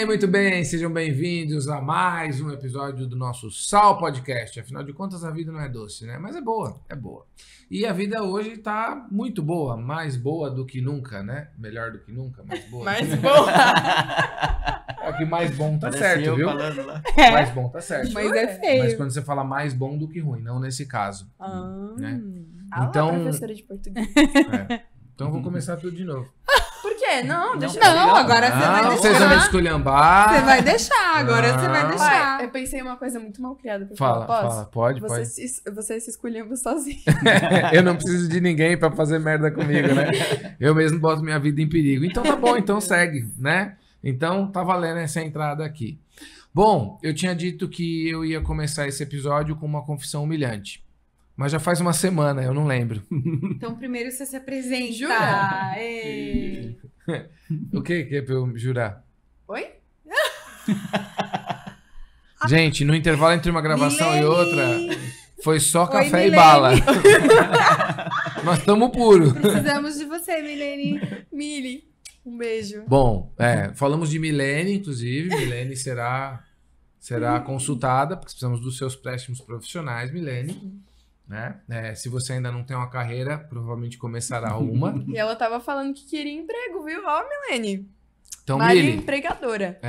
muito bem. Sejam bem-vindos a mais um episódio do nosso Sal Podcast. Afinal de contas, a vida não é doce, né? Mas é boa, é boa. E a vida hoje tá muito boa, mais boa do que nunca, né? Melhor do que nunca, mais boa. Mais boa. É que mais bom tá Parece certo, eu viu? falando lá. Mais bom tá certo. Mas é feio. Mas quando você fala mais bom do que ruim, não nesse caso. Né? Então, professora de português. Então eu vou começar tudo de novo. Por quê? Não, deixa Não, agora você vai deixar. Vocês vão me esculhambar. Você vai deixar, agora você vai deixar. Pai, eu pensei em uma coisa muito mal criada pra Fala, falar. Posso? pode. Você se esculhamba sozinho. Eu não preciso de ninguém pra fazer merda comigo, né? Eu mesmo boto minha vida em perigo. Então tá bom, então segue, né? Então tá valendo essa entrada aqui. Bom, eu tinha dito que eu ia começar esse episódio com uma confissão humilhante. Mas já faz uma semana, eu não lembro. Então primeiro você se apresenta. Jura? Ei. O que é pra eu jurar? Oi? Gente, no intervalo entre uma gravação Milene. e outra, foi só café e Milene. bala. Nós estamos puros. Precisamos de você, Milene. Mili, um beijo. Bom, falamos de Milene, inclusive. Milene será consultada, porque precisamos dos seus préstimos profissionais, Milene. Né? Se você ainda não tem uma carreira, provavelmente começará uma. E ela tava falando que queria emprego, viu? Ó, Milene. Então, Maria Mili, empregadora.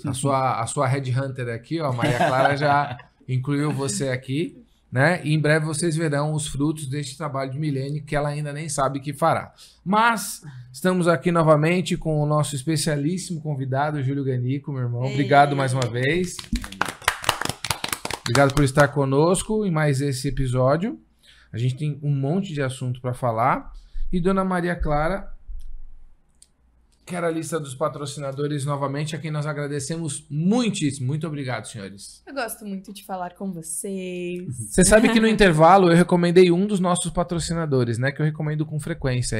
a sua headhunter aqui, ó, a Maria Clara já incluiu você aqui, né? E em breve vocês verão os frutos deste trabalho de Milene, que ela ainda nem sabe que fará. Mas estamos aqui novamente com o nosso especialíssimo convidado, Júlio Ganico, meu irmão. Obrigado mais uma vez. Obrigado por estar conosco em mais esse episódio. A gente tem um monte de assunto para falar. E Dona Maria Clara, quero a lista dos patrocinadores novamente, a quem nós agradecemos muitíssimo. Muito obrigado, senhores. Eu gosto muito de falar com vocês. Você sabe que no intervalo eu recomendei um dos nossos patrocinadores, né? Que eu recomendo com frequência.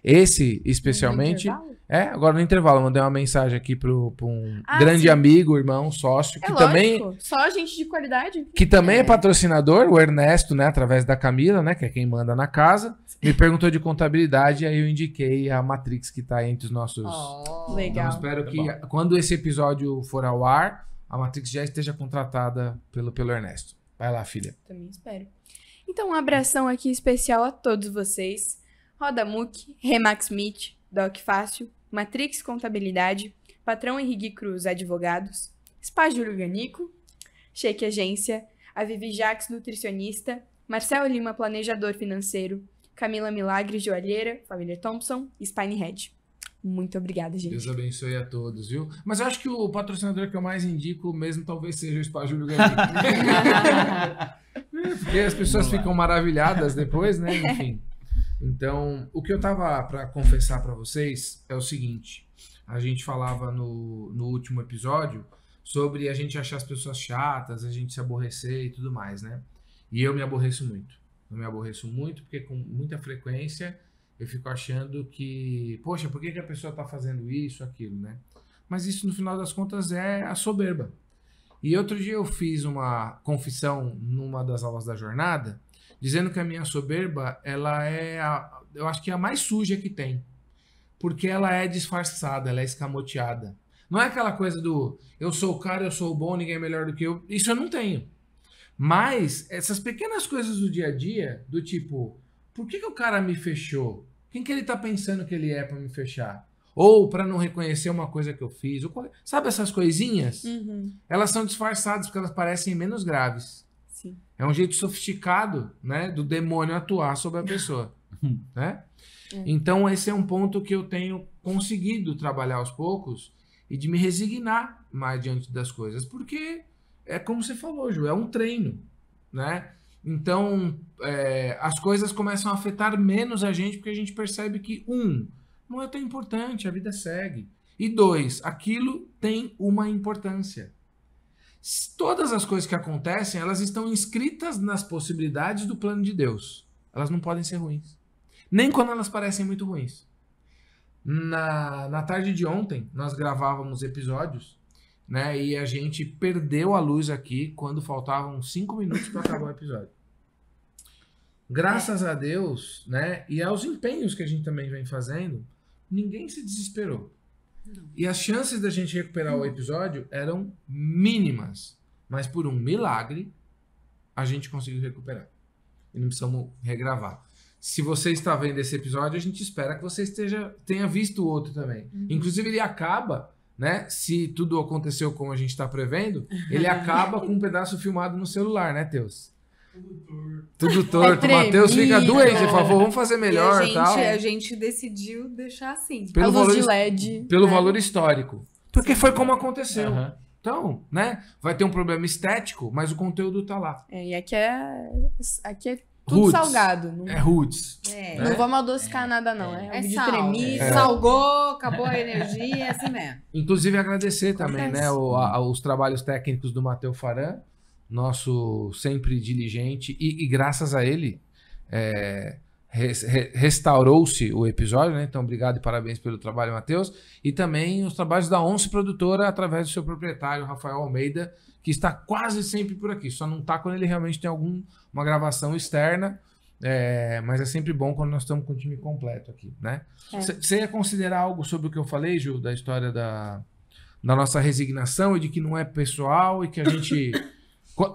Esse especialmente. No intervalo? Agora no intervalo. Eu mandei uma mensagem aqui para um Ah, grande sim. amigo, irmão, sócio, É que lógico. também. Só gente de qualidade. Que também é patrocinador, o Ernesto, né, através da Camila, né, que é quem manda na casa, me perguntou de contabilidade, aí eu indiquei a Matrix, que tá entre os nossos... Legal. Então espero Tá que bom. quando esse episódio for ao ar, a Matrix já esteja contratada pelo Ernesto. Vai lá, filha. Também espero. Então, um abração aqui especial a todos vocês. Roda Muc, Remax Meet, Doc Fácil, Matrix Contabilidade, Patrão Henrique Cruz Advogados, Spa Júlio Ganico, Shake Agência, a Vivi Jax Nutricionista, Marcelo Lima Planejador Financeiro, Camila Milagre Joalheira, Família Thompson e Spinehead. Muito obrigada, gente. Deus abençoe a todos, viu? Mas eu acho que o patrocinador que eu mais indico mesmo talvez seja o Spa Júlio Ganico. Porque as pessoas ficam maravilhadas depois, né? Enfim. Então, o que eu tava para confessar para vocês é o seguinte. A gente falava no último episódio sobre a gente achar as pessoas chatas, a gente se aborrecer e tudo mais, né? E eu me aborreço muito. Eu me aborreço muito porque com muita frequência eu fico achando que, poxa, por que a pessoa tá fazendo isso, aquilo, né? Mas isso, no final das contas, é a soberba. E outro dia eu fiz uma confissão numa das aulas da jornada, dizendo que a minha soberba, ela é, eu acho que é a mais suja que tem. Porque ela é disfarçada, ela é escamoteada. Não é aquela coisa do eu sou o cara, eu sou o bom, ninguém é melhor do que eu. Isso eu não tenho. Mas essas pequenas coisas do dia a dia, do tipo, por que o cara me fechou? Quem que ele tá pensando que ele é pra me fechar? Ou pra não reconhecer uma coisa que eu fiz? Sabe essas coisinhas? Elas são disfarçadas porque elas parecem menos graves. Sim. É um jeito sofisticado, né, do demônio atuar sobre a pessoa, né? Então esse é um ponto que eu tenho conseguido trabalhar aos poucos e de me resignar mais diante das coisas, porque é como você falou, Ju, é um treino, né? Então as coisas começam a afetar menos a gente porque a gente percebe que, não é tão importante, a vida segue. E 2, aquilo tem uma importância. Todas as coisas que acontecem, elas estão inscritas nas possibilidades do plano de Deus. Elas não podem ser ruins. Nem quando elas parecem muito ruins. Na tarde de ontem, nós gravávamos episódios, né? E a gente perdeu a luz aqui quando faltavam 5 minutos para acabar o episódio. Graças a Deus, né? E aos empenhos que a gente também vem fazendo, ninguém se desesperou. E as chances da gente recuperar o episódio eram mínimas. Mas por um milagre, a gente conseguiu recuperar. E não precisamos regravar. Se você está vendo esse episódio, a gente espera que você tenha visto o outro também. Inclusive, ele acaba, né? Se tudo aconteceu como a gente está prevendo, ele acaba com um pedaço filmado no celular, né, Teus? Tudo torto. O Matheus fica doente. Ele falou, vamos fazer melhor e tal. A gente decidiu deixar assim. A luz de LED. Pelo valor histórico. Porque foi como aconteceu. Uhum. Então, né? Vai ter um problema estético, mas o conteúdo tá lá. E aqui é tudo Roots. salgado. Não, É roots. não né? vamos adocicar nada, não. É um vídeo sal. tremido. Salgou, acabou a energia, é assim mesmo. Inclusive, agradecer também, Acontece. né? Os trabalhos técnicos do Matheus Faran, nosso sempre diligente, e graças a ele restaurou-se o episódio, né? Então, obrigado e parabéns pelo trabalho, Matheus. E também os trabalhos da Once Produtora, através do seu proprietário, Rafael Almeida, que está quase sempre por aqui. Só não está quando ele realmente tem uma gravação externa, mas é sempre bom quando nós estamos com o time completo aqui, né? Você ia considerar algo sobre o que eu falei, Ju, da história da nossa resignação e de que não é pessoal e que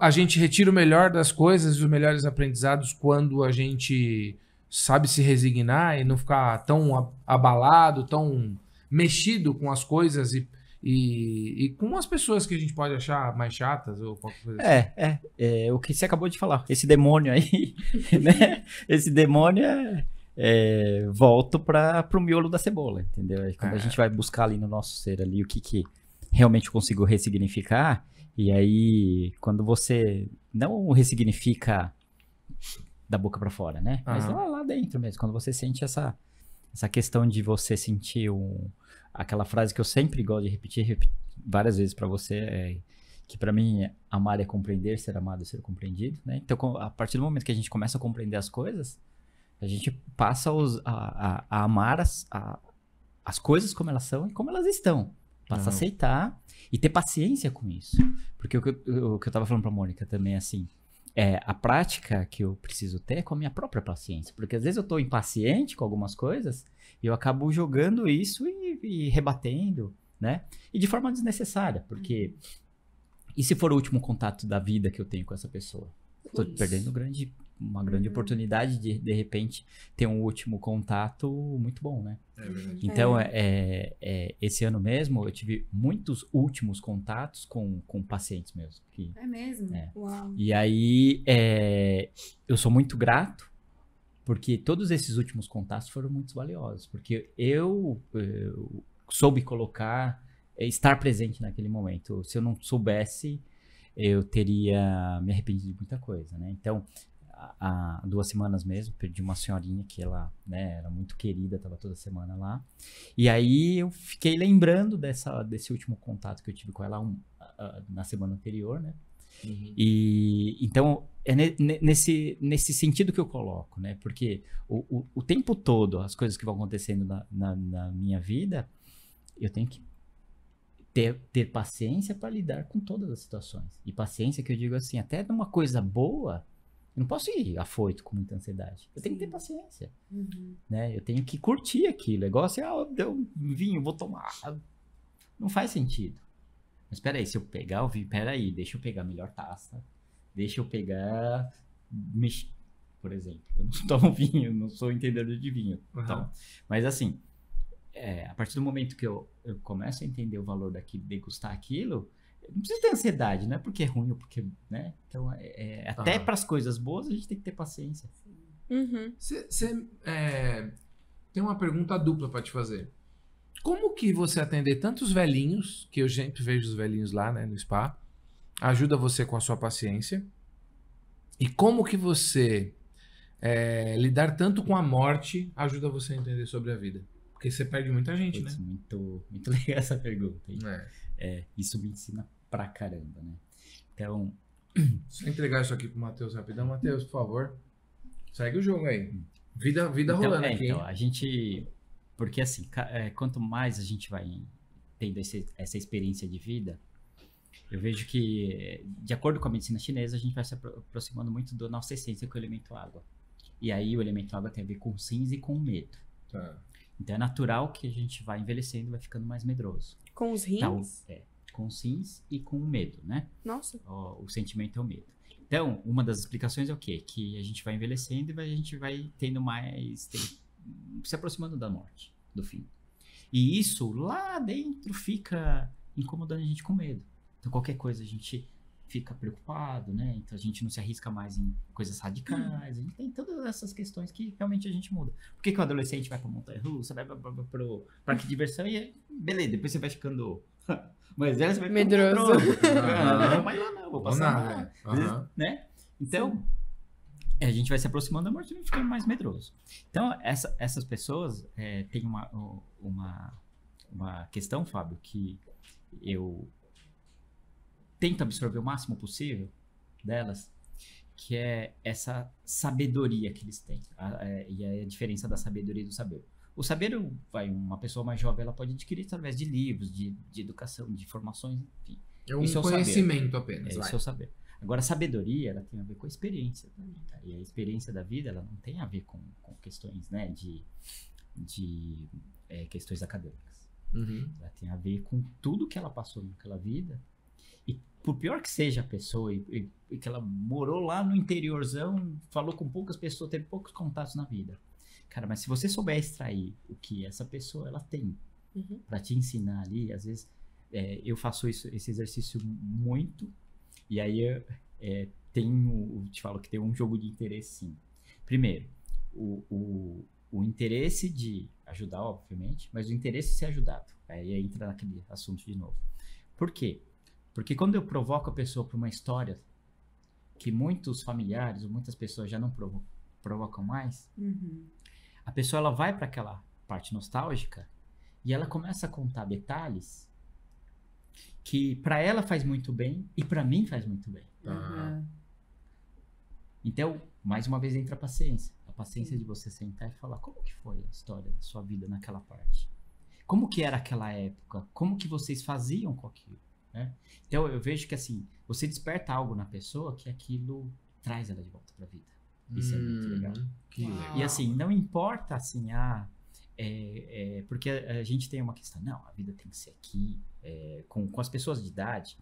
a gente retira o melhor das coisas e os melhores aprendizados quando a gente sabe se resignar e não ficar tão abalado, tão mexido com as coisas e com as pessoas que a gente pode achar mais chatas ou qualquer coisa assim. É o que você acabou de falar. Esse demônio aí, né? Esse demônio volta pro miolo da cebola, entendeu? Quando a gente vai buscar ali no nosso ser ali o que realmente eu consigo ressignificar, e aí quando você não ressignifica da boca pra fora, né? Mas lá dentro mesmo, quando você sente essa questão de você sentir aquela frase que eu sempre gosto de repetir várias vezes pra você, que pra mim amar é compreender, ser amado é ser compreendido, né? Então, a partir do momento que a gente começa a compreender as coisas, a gente passa a amar as coisas como elas são e como elas estão. Passa a aceitar e ter paciência com isso. Porque o que eu tava falando pra Mônica também, assim, a prática que eu preciso ter é com a minha própria paciência. Porque às vezes eu tô impaciente com algumas coisas e eu acabo jogando isso e rebatendo, né? E de forma desnecessária, porque... E se for o último contato da vida que eu tenho com essa pessoa? Tô perdendo uma grande oportunidade de repente, ter um último contato muito bom, né? É verdade. Então, esse ano mesmo, eu tive muitos últimos contatos com pacientes meus. É mesmo? Uau. E aí, eu sou muito grato, porque todos esses últimos contatos foram muito valiosos. Porque eu soube estar presente naquele momento. Se eu não soubesse, eu teria me arrependido de muita coisa, né? Então, há 2 semanas mesmo, perdi uma senhorinha que ela, né, era muito querida, estava toda semana lá. E aí eu fiquei lembrando desse último contato que eu tive com ela na semana anterior, né? Uhum. E então é nesse sentido que eu coloco, né? Porque o tempo todo, as coisas que vão acontecendo na minha vida, eu tenho que ter paciência para lidar com todas as situações. E paciência que eu digo assim, até numa coisa boa, eu não posso ir afoito com muita ansiedade. Eu tenho que ter paciência. Né? Eu tenho que curtir aquilo. É igual assim, deu um vinho, vou tomar. Não faz sentido. Mas peraí, se eu pegar o vinho, peraí, deixa eu pegar a melhor taça. Deixa eu pegar... Por exemplo, eu não tomo vinho, não sou entendedor de vinho. Uhum. Então, mas assim, a partir do momento que eu começo a entender o valor daquilo, degustar aquilo, não precisa ter ansiedade, não é porque é ruim ou porque, né? Então, até para as coisas boas a gente tem que ter paciência. Você tem uma pergunta dupla para te fazer. Como que você atender tantos velhinhos, que eu sempre vejo os velhinhos lá, né, no spa, ajuda você com a sua paciência? E como que você lidar tanto com a morte ajuda você a entender sobre a vida? Porque você perde muita gente, né? Muito, muito legal essa pergunta. Isso me ensina pra caramba, né? Então... Só entregar isso aqui pro Matheus rapidão. Matheus, por favor, segue o jogo aí. Vida rolando aqui. Então, a gente... Porque assim, quanto mais a gente vai tendo essa experiência de vida, eu vejo que, de acordo com a medicina chinesa, a gente vai se aproximando muito da nossa essência com o elemento água. E aí o elemento água tem a ver com o cinza e com o medo. Tá. Então é natural que a gente vai envelhecendo e vai ficando mais medroso. Com os rins? Então, com os rins e com o medo, né? Nossa. O sentimento é o medo. Então, uma das explicações é o quê? Que a gente vai envelhecendo e a gente vai tendo se aproximando da morte, do fim. E isso lá dentro fica incomodando a gente com medo. Então, qualquer coisa a gente fica preocupado, né? Então, a gente não se arrisca mais em coisas radicais. A gente tem todas essas questões que realmente a gente muda. Por que o adolescente vai pra montanha-russa, vai pro parque de diversão e aí, beleza, depois você vai ficando... Mas você vai ficando Medroso. Não vou mais lá não, vou passar lá. Né? Então, a gente vai se aproximando da morte e ficando mais medroso. Então, essas pessoas têm uma questão, Fábio, que eu tento absorver o máximo possível delas, que é essa sabedoria que eles têm. E a diferença da sabedoria e do saber. O saber, uma pessoa mais jovem, ela pode adquirir através de livros, de educação, de formações, enfim. É um Isso é o conhecimento apenas. Isso é o saber. Agora, a sabedoria, ela tem a ver com a experiência da vida. E a experiência da vida, ela não tem a ver com questões, né, de questões acadêmicas. Uhum. Ela tem a ver com tudo que ela passou naquela vida. E por pior que seja a pessoa, e que ela morou lá no interiorzão, falou com poucas pessoas, teve poucos contatos na vida. Cara, mas se você souber extrair o que essa pessoa ela tem pra te ensinar ali, às vezes eu faço esse exercício muito, e aí te falo que tem um jogo de interesse, sim. Primeiro, o interesse de ajudar, obviamente, mas o interesse de ser ajudado. Aí entra naquele assunto de novo. Por quê? Porque quando eu provoco a pessoa para uma história que muitos familiares ou muitas pessoas já não provocam mais, a pessoa ela vai para aquela parte nostálgica e ela começa a contar detalhes que para ela faz muito bem e para mim faz muito bem. Então, mais uma vez entra a paciência. A paciência de você sentar e falar como que foi a história da sua vida naquela parte. Como que era aquela época? Como que vocês faziam com aquilo? Né? Então, eu vejo que assim, você desperta algo na pessoa que aquilo traz ela de volta para a vida. Isso é muito legal. Que legal. E assim, não importa assim, porque a gente tem uma questão, não, a vida tem que ser aqui, com as pessoas de idade,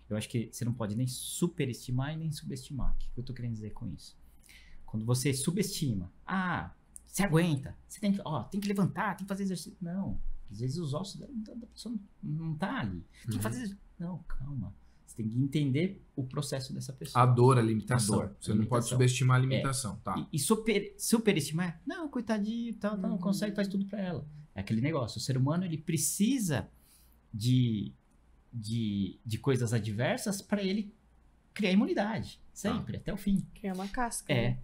eu acho que você não pode nem superestimar e nem subestimar. O que eu tô querendo dizer com isso? Quando você subestima, você aguenta, você tem que levantar, tem que fazer exercício. Não, às vezes os ossos da pessoa não tá ali. Tem que fazer exercício. Não, calma. Você tem que entender o processo dessa pessoa. A dor, a limitação. A dor, Você a não pode limitação. subestimar a limitação, tá? E superestimar, não, coitadinho, tal, não consegue, faz tudo pra ela. É aquele negócio, o ser humano, ele precisa de coisas adversas para ele criar imunidade, sempre, até o fim. Criar uma casca. né?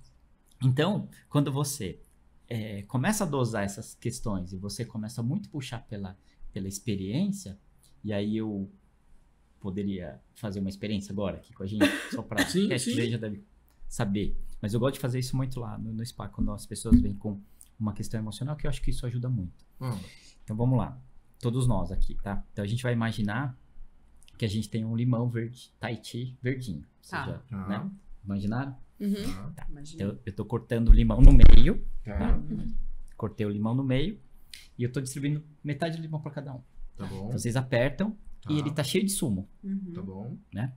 Então, quando você começa a dosar essas questões e você começa muito a puxar pela experiência, e aí eu poderia fazer uma experiência agora aqui com a gente, só para Sim, que sim. já deve saber. Mas eu gosto de fazer isso muito lá no spa, quando as pessoas vêm com uma questão emocional, que eu acho que isso ajuda muito. Então vamos lá, todos nós aqui, tá? Então a gente vai imaginar que a gente tem um limão verde, Tahiti verdinho. Tá. Né? Imaginaram? Uhum. Imagina. Eu tô cortando o limão no meio, Tá, cortei o limão no meio, e eu tô distribuindo metade do limão para cada um. tá bom. Então vocês apertam, Tá. e ele tá cheio de sumo. Tá bom. Agora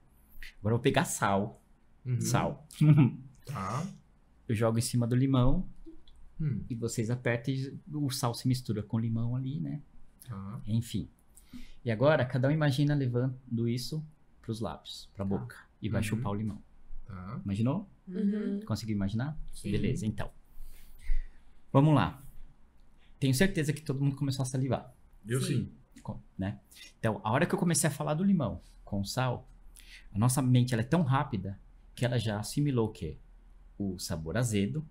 eu vou pegar sal. Uhum. Sal. Tá. Eu jogo em cima do limão Hum. e vocês apertam e o sal se mistura com o limão ali, né? Tá. Enfim. E agora, cada um imagina levando isso pros lábios, pra boca. E vai Uhum. chupar o limão. Tá. Imaginou? Uhum. Conseguiu imaginar? Sim. Beleza, então. Vamos lá. Tenho certeza que todo mundo começou a salivar. Eu sim. Né? Então, a hora que eu comecei a falar do limão com sal, a nossa mente ela é tão rápida que ela já assimilou o quê? O sabor azedo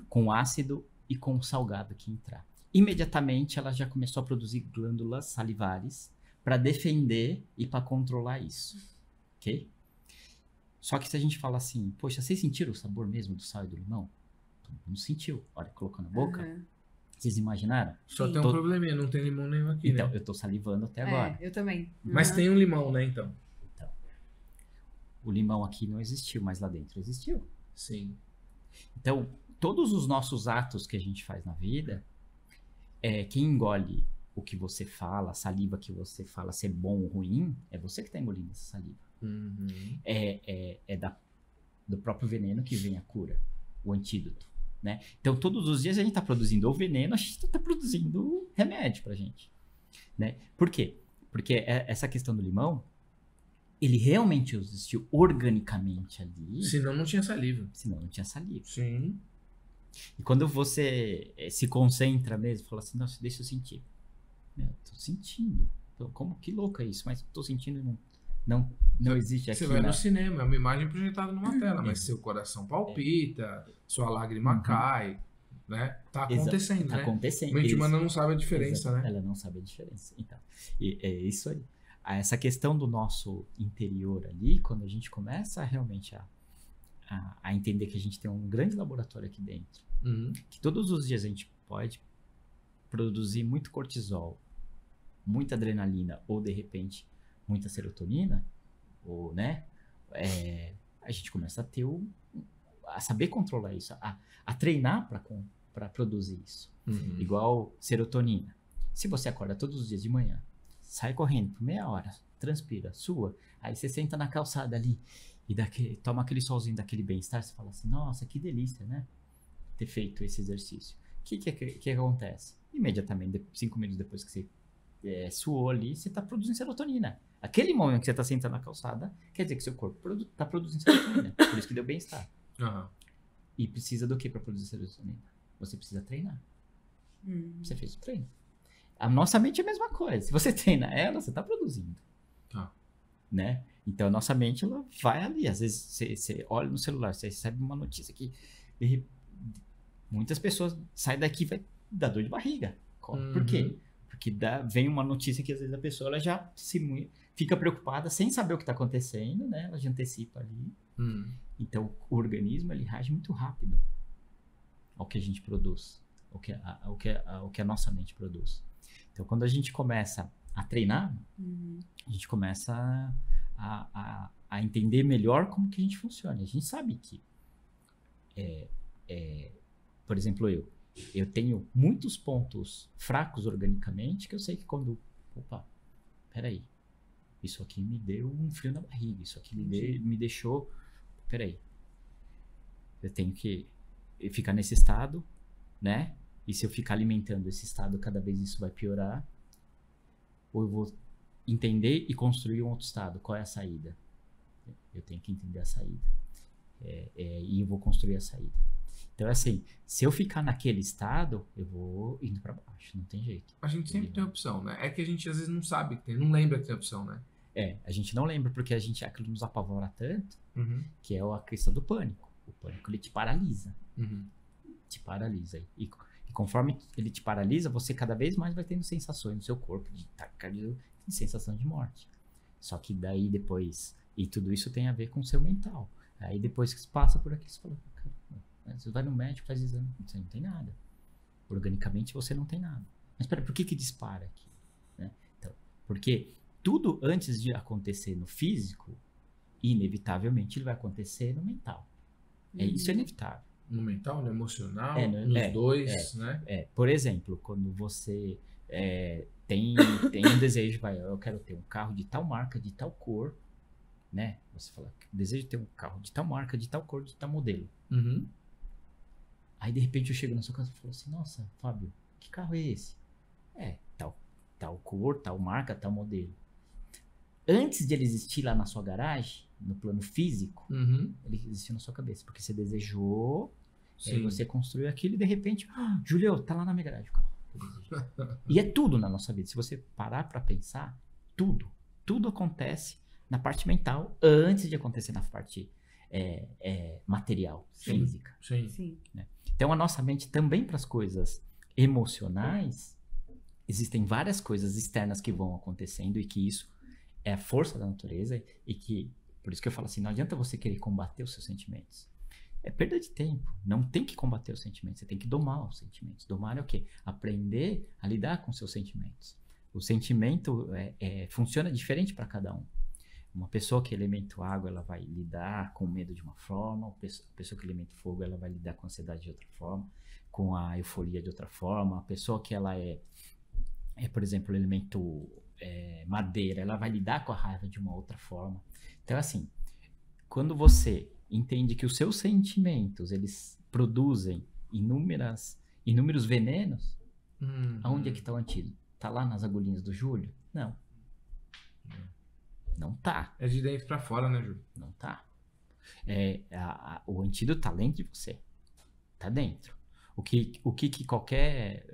com o ácido e com o salgado que entrar. Imediatamente ela já começou a produzir glândulas salivares para defender e para controlar isso, ok? Só que se a gente fala assim, poxa, vocês sentiram o sabor mesmo do sal e do limão? Não sentiu. Olha, colocou na boca. Uhum. Vocês imaginaram? Só Sim. tem um probleminha, não tem limão nenhum aqui, Então, né? eu tô salivando até agora. Eu também. Mas tem um limão, né, então? O limão aqui não existiu, mas lá dentro existiu. Sim. Então, todos os nossos atos que a gente faz na vida, quem engole o que você fala, a saliva que você fala ser bom ou ruim, é você que está engolindo essa saliva. Uhum. Do próprio veneno que vem a cura, o antídoto, né? Então, todos os dias a gente está produzindo ou veneno, a gente está produzindo remédio pra gente, né? Por quê? Porque essa questão do limão, ele realmente existiu organicamente ali. Senão não tinha saliva. Senão não tinha saliva. Sim. E quando você se concentra mesmo, fala assim, nossa, deixa eu sentir. Meu, tô sentindo. Como que louco é isso? Mas tô sentindo e não existe aqui. Você vai no cinema, é uma imagem projetada numa tela, mas É. seu coração palpita, sua lágrima cai, né? Tá acontecendo, Tá né? acontecendo. A mente Isso. humana não sabe a diferença, Exato. né? Ela não sabe a diferença. Então, é isso aí. Essa questão do nosso interior ali, quando a gente começa realmente a entender que a gente tem um grande laboratório aqui dentro, Uhum. que todos os dias a gente pode produzir muito cortisol, muita adrenalina, ou de repente muita serotonina, ou, né? A gente começa a ter a saber controlar isso, a treinar para produzir isso. Uhum. Igual serotonina. Se você acorda todos os dias de manhã, sai correndo por meia hora, transpira, sua, aí você senta na calçada ali e toma aquele solzinho daquele bem-estar, você fala assim, nossa, que delícia, né? Ter feito esse exercício. O que acontece? Imediatamente, 5 minutos depois que você suou ali, você está produzindo serotonina. Aquele momento que você está sentando na calçada, quer dizer que seu corpo está produzindo serotonina. Por isso que deu bem-estar. Uhum. E precisa do que para produzir serotonina? Você precisa treinar. Você fez o treino. A nossa mente é a mesma coisa. Se você treina ela, você está produzindo. Tá. Né? Então, a nossa mente, ela vai ali. Às vezes, você olha no celular, você recebe uma notícia que muitas pessoas saem daqui e vai dar dor de barriga. Por quê? Porque vem uma notícia que, às vezes, a pessoa ela já fica preocupada sem saber o que está acontecendo, né? Ela já antecipa ali. Então, o organismo, ele reage muito rápido ao que a gente produz, ao que a nossa mente produz. Então, quando a gente começa a treinar, a gente começa a entender melhor como que a gente funciona. A gente sabe que, por exemplo, eu tenho muitos pontos fracos organicamente que eu sei que quando, peraí, isso aqui me deu um frio na barriga, isso aqui me deixou, peraí, eu tenho que ficar nesse estado, né? E se eu ficar alimentando esse estado, cada vez isso vai piorar. Ou eu vou entender e construir um outro estado. Qual é a saída? Eu tenho que entender a saída. E eu vou construir a saída. Então, assim, se eu ficar naquele estado, eu vou indo pra baixo. Não tem jeito. A gente sempre tem opção, né? É que a gente às vezes não sabe que tem, não lembra que tem opção, né? A gente não lembra porque aquilo nos apavora tanto, Uhum. que é a questão do pânico. O pânico, ele te paralisa. Uhum. Te paralisa. E conforme ele te paralisa, você cada vez mais vai tendo sensações no seu corpo de taquicardia e sensação de morte. Só que daí depois, e tudo isso tem a ver com o seu mental. Aí depois que você passa por aqui, você fala, caramba, você vai no médico, faz exame, você não tem nada. Organicamente você não tem nada. Mas peraí, por que dispara aqui? Né? Então, porque tudo antes de acontecer no físico, inevitavelmente ele vai acontecer no mental. Isso é inevitável. No mental, no emocional, Né? nos dois, né? Por exemplo, quando você tem um desejo, eu quero ter um carro de tal marca, de tal cor, né? Você fala, desejo ter um carro de tal marca, de tal cor, de tal modelo. Uhum. Aí, de repente, eu chego na sua casa e falo assim, nossa, Fábio, que carro é esse? Tal cor, tal marca, tal modelo. Antes de ele existir lá na sua garagem, no plano físico, Uhum. ele existiu na sua cabeça, porque você desejou, Sim. você construiu aquilo e de repente, Julio, tá lá na minha garagem o carro. E é tudo na nossa vida. Se você parar pra pensar, tudo acontece na parte mental antes de acontecer na parte material, Sim. física. Sim. Então a nossa mente também para as coisas emocionais, existem várias coisas externas que vão acontecendo e que isso é a força da natureza e que, por isso que eu falo assim, não adianta você querer combater os seus sentimentos. É perda de tempo. Não tem que combater os sentimentos, você tem que domar os sentimentos. Domar é o quê? Aprender a lidar com seus sentimentos. O sentimento funciona diferente para cada um. Uma pessoa que é elemento água, ela vai lidar com o medo de uma forma, a pessoa que é elemento fogo, ela vai lidar com a ansiedade de outra forma, com a euforia de outra forma, a pessoa que ela por exemplo, o elemento madeira, ela vai lidar com a raiva de uma outra forma. Então, assim, quando você entende que os seus sentimentos, eles produzem inúmeros venenos, aonde é que está o antídoto? Tá lá nas agulhinhas do Júlio? Não. Não tá. É de dentro pra fora, né, Júlio? Não tá. O antídoto tá dentro de você. Tá dentro. O que qualquer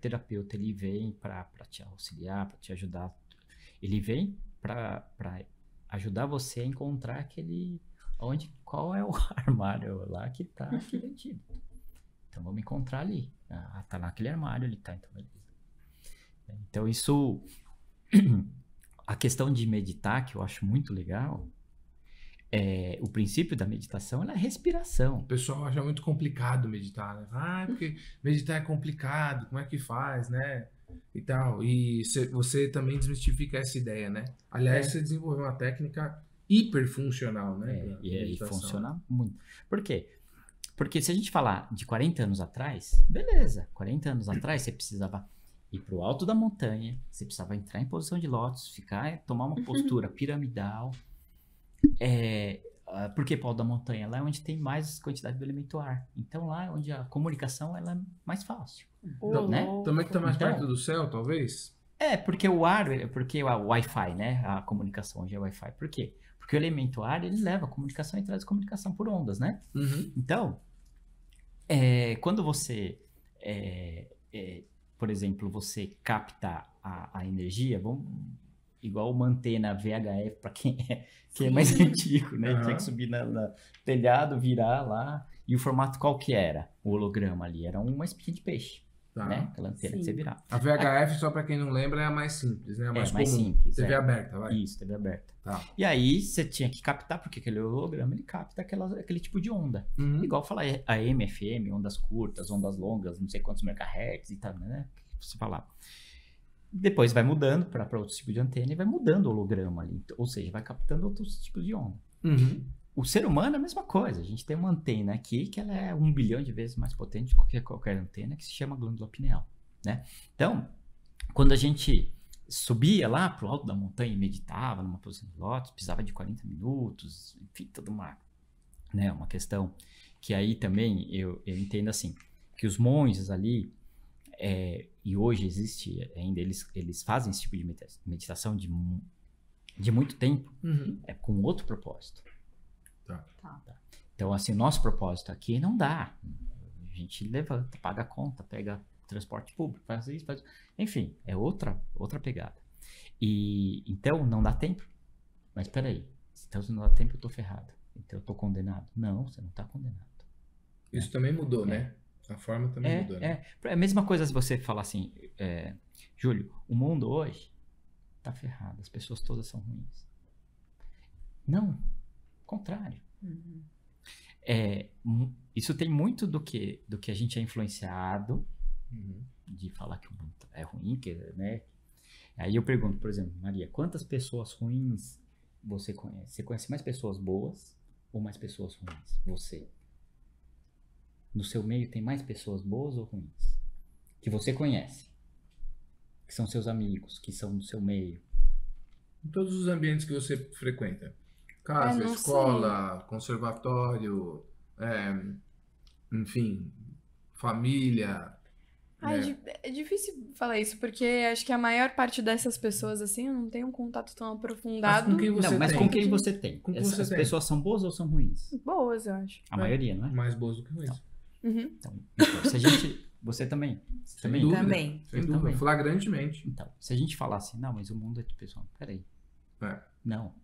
terapeuta ele vem para te auxiliar, para te ajudar. Ele vem para ajudar você a encontrar qual é o armário lá que tá aquele antídoto. Então vamos encontrar ali. Tá naquele armário ali, tá? Então beleza. Então isso, a questão de meditar, que eu acho muito legal, o princípio da meditação é a respiração. O pessoal acha muito complicado meditar, né? Porque meditar é complicado, como é que faz, né? E tal. E você também desmistifica essa ideia, né? Aliás, você desenvolveu uma técnica hiperfuncional, né? E funciona muito. Por quê? Porque se a gente falar de 40 anos atrás, beleza, 40 anos atrás você precisava ir para o alto da montanha, você precisava entrar em posição de lótus, tomar uma postura piramidal. Por que para o alto da montanha? Lá é onde tem mais quantidade do elemento ar. Então lá é onde a comunicação ela é mais fácil. Né? Também que tá mais perto do céu, talvez? Porque o Wi-Fi, né? A comunicação hoje é Wi-Fi. Por quê? Porque o elemento ar, ele leva a comunicação e traz comunicação por ondas, né? Uhum. Então, quando você, por exemplo, você capta a energia, igual uma antena VHF, para quem é mais antigo, né? Uhum. Tinha que subir no telhado, virar lá. E o formato qual que era? O holograma ali. Era uma espinha de peixe. Tá. Né? Aquela antena que você virava. A VHF, só pra quem não lembra, é a mais simples, né? A mais mais comum. simples. TV aberta, vai. Isso, TV aberta. Tá. E aí você tinha que captar, porque aquele holograma ele capta aquele tipo de onda. Uhum. Igual falar AM, FM, ondas curtas, ondas longas, não sei quantos megahertz e tal, né? Você falava. Depois vai mudando para outro tipo de antena e vai mudando o holograma ali. Ou seja, vai captando outros tipos de onda. Uhum. O ser humano é a mesma coisa. A gente tem uma antena aqui que ela é 1 bilhão de vezes mais potente do que qualquer antena, que se chama glândula pineal, né? Então, quando a gente subia lá pro alto da montanha e meditava numa posição de lótus, precisava de 40 minutos, enfim, toda uma questão que aí também eu entendo assim, que os monges ali, e hoje existe ainda, eles fazem esse tipo de meditação de muito tempo, com outro propósito. Tá. Então, assim, o nosso propósito aqui não dá. A gente levanta, paga a conta, pega transporte público, faz isso, enfim, é outra pegada. E então não dá tempo. Mas peraí, então se não dá tempo eu tô ferrado. Então eu tô condenado. Não, você não tá condenado. Isso também mudou, né? A forma também mudou, né? É a mesma coisa se você falar assim, Júlio, o mundo hoje tá ferrado, as pessoas todas são ruins. Não, contrário. Uhum. Isso tem muito do que a gente é influenciado, de falar que o mundo é ruim, né? Aí eu pergunto, por exemplo, Maria, quantas pessoas ruins você conhece? Você conhece mais pessoas boas ou mais pessoas ruins? Você. No seu meio tem mais pessoas boas ou ruins? Que você conhece. Que são seus amigos, que são do seu meio. Em todos os ambientes que você frequenta. Casa, não escola, conservatório, enfim, família. É difícil falar isso, porque acho que a maior parte dessas pessoas, assim, eu não tenho um contato tão aprofundado. Mas com quem você mas tem? com quem você tem? Com quem Essas você tem? pessoas são boas ou são ruins? Boas, eu acho. A maioria, não é? Mais boas do que ruins. Uhum. Então, se a gente... Você também? Você Sem também? dúvida. Também. Sem Eu dúvida. também. Flagrantemente. Então, se a gente falar assim, não, mas o mundo é de pessoal. Peraí. Não,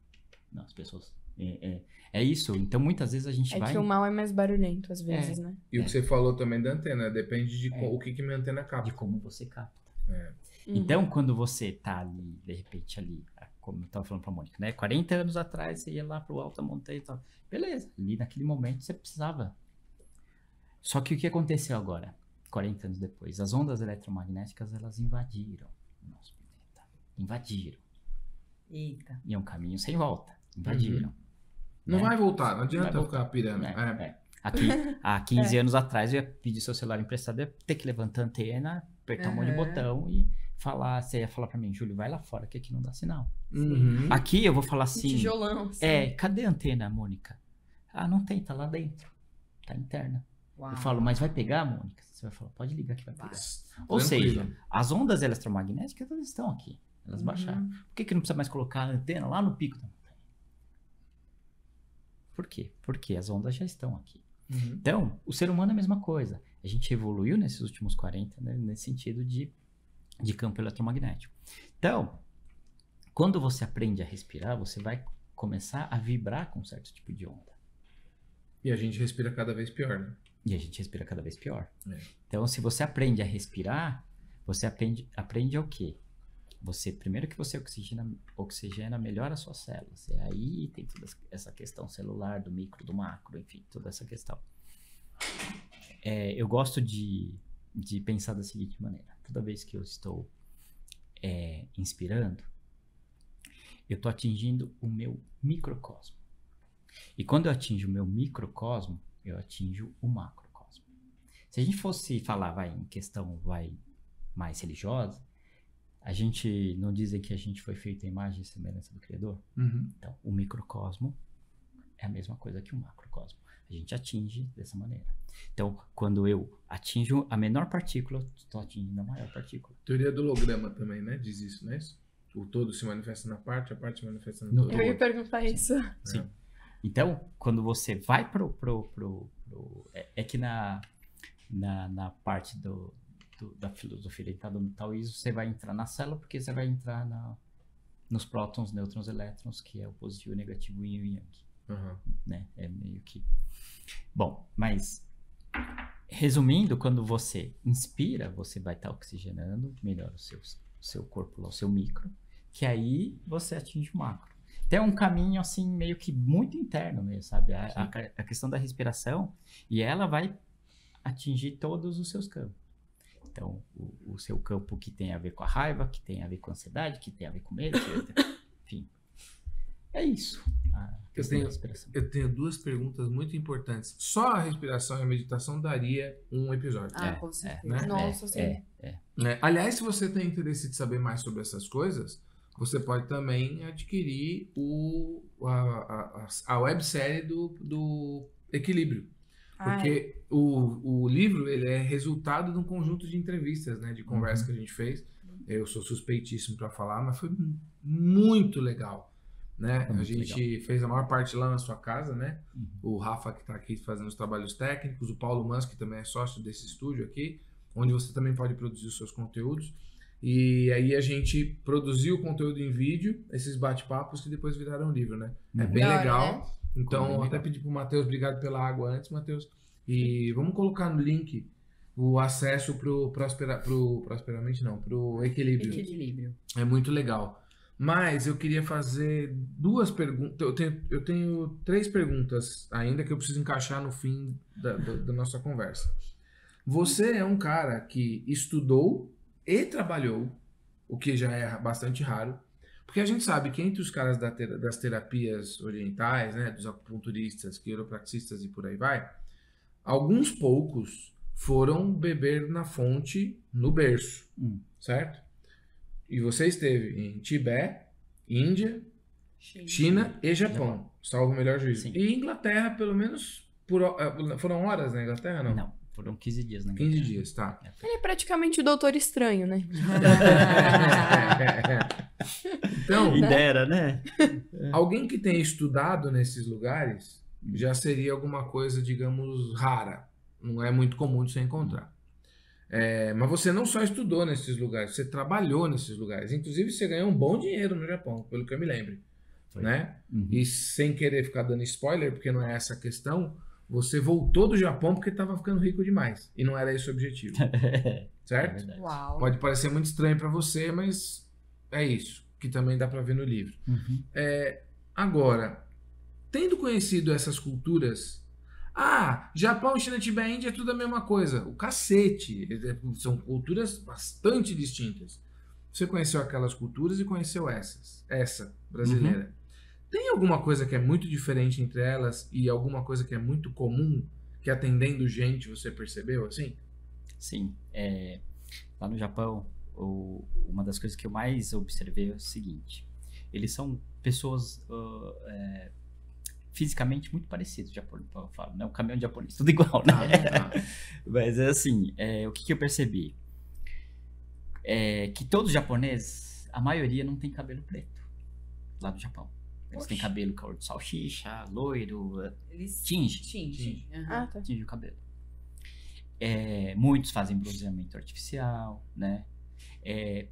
as pessoas... É isso. Então, muitas vezes a gente É vai... que o mal é mais barulhento, às vezes, né? E o que você falou também da antena, depende de o que minha antena capta. De como você capta. É. Então, quando você tá ali, de repente ali, como eu tava falando pra Mônica, né? 40 anos atrás, você ia lá pro alto da montanha e tal. Beleza, ali naquele momento você precisava. Só que o que aconteceu agora, 40 anos depois? As ondas eletromagnéticas, elas invadiram o nosso planeta. Invadiram. Eita. E é um caminho sem volta. Invadiram. Não né? vai voltar, não Não adianta vai ficar pirando. Aqui, há 15 anos atrás, eu ia pedir seu celular emprestado, eu ia ter que levantar a antena, apertar um monte de botão e falar. Você ia falar pra mim, Júlio, vai lá fora que aqui não dá sinal. Uhum. Aqui eu vou falar assim. Tijolão. Assim. Cadê a antena, Mônica? Ah, não tem, tá lá dentro. Tá interna. Uau. Eu falo, mas vai pegar, Mônica? Você vai falar, pode ligar que vai pegar. Ou Tranquilo. seja, as ondas eletromagnéticas elas estão aqui. Elas baixaram. Por que não precisa mais colocar a antena lá no pico da montanha? Por quê? Porque as ondas já estão aqui. Uhum. Então, o ser humano é a mesma coisa. A gente evoluiu nesses últimos 40, né, nesse sentido de campo eletromagnético. Então, quando você aprende a respirar, você vai começar a vibrar com um certo tipo de onda. E a gente respira cada vez pior, né? E a gente respira cada vez pior. É. Então, se você aprende a respirar, você aprende o quê? Primeiro que você oxigena melhor as suas células. E aí tem toda essa questão celular, do micro, do macro, enfim, toda essa questão. Eu gosto de pensar da seguinte maneira. Toda vez que eu estou inspirando, eu estou atingindo o meu microcosmo. E quando eu atinjo o meu microcosmo, eu atinjo o macrocosmo. Se a gente fosse falar, em questão mais religiosa, a gente não dizem que a gente foi feito à imagem e semelhança do Criador? Uhum. Então, o microcosmo é a mesma coisa que o macrocosmo. A gente atinge dessa maneira. Então, quando eu atinjo a menor partícula, estou atingindo a maior partícula. Teoria do holograma também, né? Diz isso, não é isso? O todo se manifesta na parte, a parte se manifesta no todo. Eu ia perguntar isso. Sim. Então, quando você vai é que na parte da filosofia orientada no taoísmo, você vai entrar na célula porque você vai entrar nos prótons, nêutrons, elétrons, que é o positivo, o negativo, o yin e o yang. Uhum. Né? É meio que... Bom, mas resumindo, quando você inspira, você vai estar oxigenando melhor o seu corpo, o seu micro, que aí você atinge o macro. Então é um caminho assim meio que muito interno mesmo, sabe? A questão da respiração, e ela vai atingir todos os seus campos. Então, o seu campo que tem a ver com a raiva, que tem a ver com a ansiedade, que tem a ver com medo, enfim. É isso. Eu tenho duas perguntas muito importantes. Só a respiração e a meditação daria um episódio. Com certeza. né? Nossa, sim. Né? Aliás, se você tem interesse de saber mais sobre essas coisas, você pode também adquirir a websérie do Equilíbrio. Porque o livro ele é resultado de um conjunto de entrevistas, né, de conversa que a gente fez. Eu sou suspeitíssimo para falar, mas foi muito legal. Né? A gente fez a maior parte lá na sua casa, né? O Rafa que está aqui fazendo os trabalhos técnicos, o Paulo Mans, que também é sócio desse estúdio aqui, onde você também pode produzir os seus conteúdos. E aí a gente produziu o conteúdo em vídeo, esses bate-papos que depois viraram livro, né? É bem legal. Né? Então, até pedi pro Matheus, obrigado pela água antes, Matheus. E vamos colocar no link o acesso pro Equilíbrio. É muito legal. Mas eu queria fazer duas perguntas. Eu tenho 3 perguntas ainda que eu preciso encaixar no fim da nossa conversa. Você é um cara que estudou e trabalhou, o que já é bastante raro, porque a gente sabe que entre os caras das terapias orientais, né, dos acupunturistas, quiropraxistas e por aí vai, alguns poucos foram beber na fonte no berço, certo? E você esteve em Tibete, Índia, China e Japão, salvo o melhor juízo. Sim. E Inglaterra, pelo menos, foram horas na Inglaterra, não? Não, foram 15 dias na Inglaterra. 15 dias, tá. Ele é praticamente o Doutor Estranho, né? Então, quem dera, né? Alguém que tenha estudado nesses lugares já seria alguma coisa, digamos, rara. Não é muito comum de você encontrar. Mas você não só estudou nesses lugares, você trabalhou nesses lugares. Inclusive, você ganhou um bom dinheiro no Japão, pelo que eu me lembro. Né? E sem querer ficar dando spoiler, porque não é essa a questão, você voltou do Japão porque estava ficando rico demais. E não era esse o objetivo. Certo? Uau. Pode parecer muito estranho para você, mas é isso. Que também dá para ver no livro. Agora, tendo conhecido essas culturas... Japão, China, Tibete, Índia é tudo a mesma coisa. O cacete. São culturas bastante distintas. Você conheceu aquelas culturas e conheceu essa brasileira. Tem alguma coisa que é muito diferente entre elas e alguma coisa que é muito comum, que atendendo gente você percebeu assim? Sim. Lá no Japão, uma das coisas que eu mais observei é o seguinte. Eles são pessoas fisicamente muito parecidos, japonês, eu falo, né? O caminhão de japonês, tudo igual, né? Mas é assim, o que eu percebi? Que todos os japoneses, a maioria não tem cabelo preto lá no Japão. Eles têm cabelo cor de salsicha, loiro, Eles tinge. Tinge. Aham. Ah, tá. Tinge o cabelo. Muitos fazem bronzeamento artificial, né?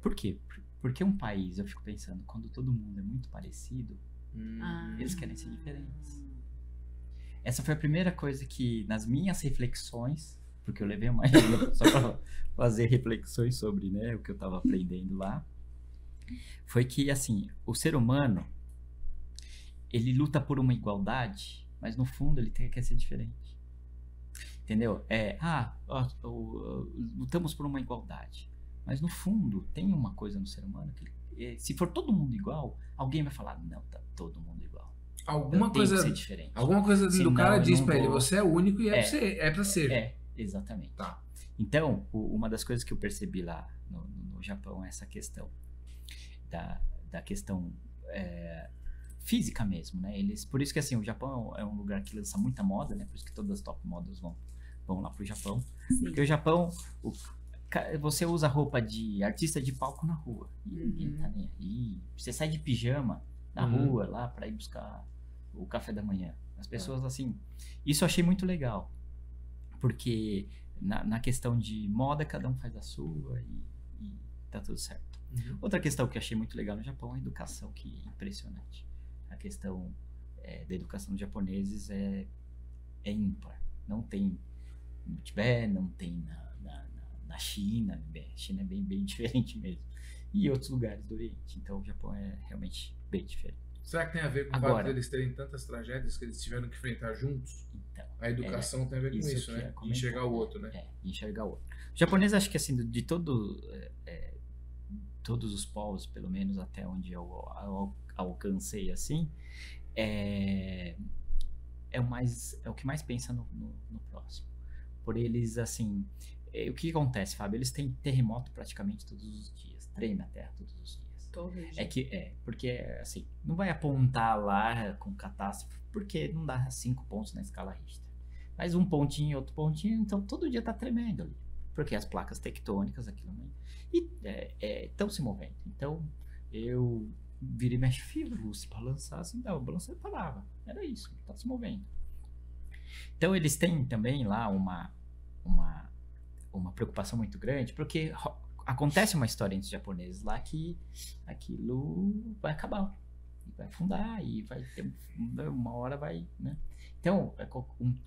Por quê? Porque um país, eu fico pensando, quando todo mundo é muito parecido, eles querem ser diferentes. Essa foi a primeira coisa que, nas minhas reflexões, porque eu levei uma só para fazer reflexões sobre, né, o que eu estava aprendendo lá, foi que, assim, o ser humano, ele luta por uma igualdade, mas no fundo ele quer ser diferente. Entendeu? Lutamos por uma igualdade. Mas no fundo, tem uma coisa no ser humano que, se for todo mundo igual, alguém vai falar, não, tá todo mundo igual. Alguma Eu tenho coisa, que ser diferente. alguma coisa Senão do cara eu diz não pra ele, vou- você é único e é pra ser. Exatamente. Tá. Então, uma das coisas que eu percebi lá no Japão é essa questão da questão física mesmo, né? Por isso que, assim, o Japão é um lugar que lança muita moda, né? Por isso que todas as top models vão lá pro Japão. Sim. Porque o Japão, você usa roupa de artista de palco na rua. E ninguém tá nem aí. Você sai de pijama na rua lá pra ir buscar o café da manhã. As pessoas, assim... Isso eu achei muito legal. Porque na questão de moda, cada um faz a sua e tá tudo certo. Outra questão que eu achei muito legal no Japão é a educação, que é impressionante. A questão da educação dos japoneses é ímpar. Não tem no Tibete, não tem na China. A China é bem diferente mesmo. E outros lugares do Oriente. Então o Japão é realmente bem diferente. Será que tem a ver com o fato deles terem tantas tragédias que eles tiveram que enfrentar juntos? Então, A educação tem a ver com isso, né? comentar. Enxergar o outro, né? Enxergar o outro. O japonês, acho que, assim, de todos os povos, pelo menos até onde eu alcancei, assim, é o que mais pensa no próximo. Por eles, assim, o que acontece, Fábio? Eles têm terremoto praticamente todos os dias, treme a terra todos os dias. Porque, assim, não vai apontar lá com catástrofe, porque não dá 5 pontos na escala Richter. Mas um pontinho, outro pontinho, então todo dia tá tremendo ali. Porque as placas tectônicas, aquilo, né? E estão se movendo. Então, eu virei minha fibra, se balançar, assim, não, o balanço parava. Era isso, tá se movendo. Então, eles têm também lá uma preocupação muito grande, porque acontece uma história entre os japoneses lá que aquilo vai acabar, vai afundar e vai ter uma hora vai, né? Então,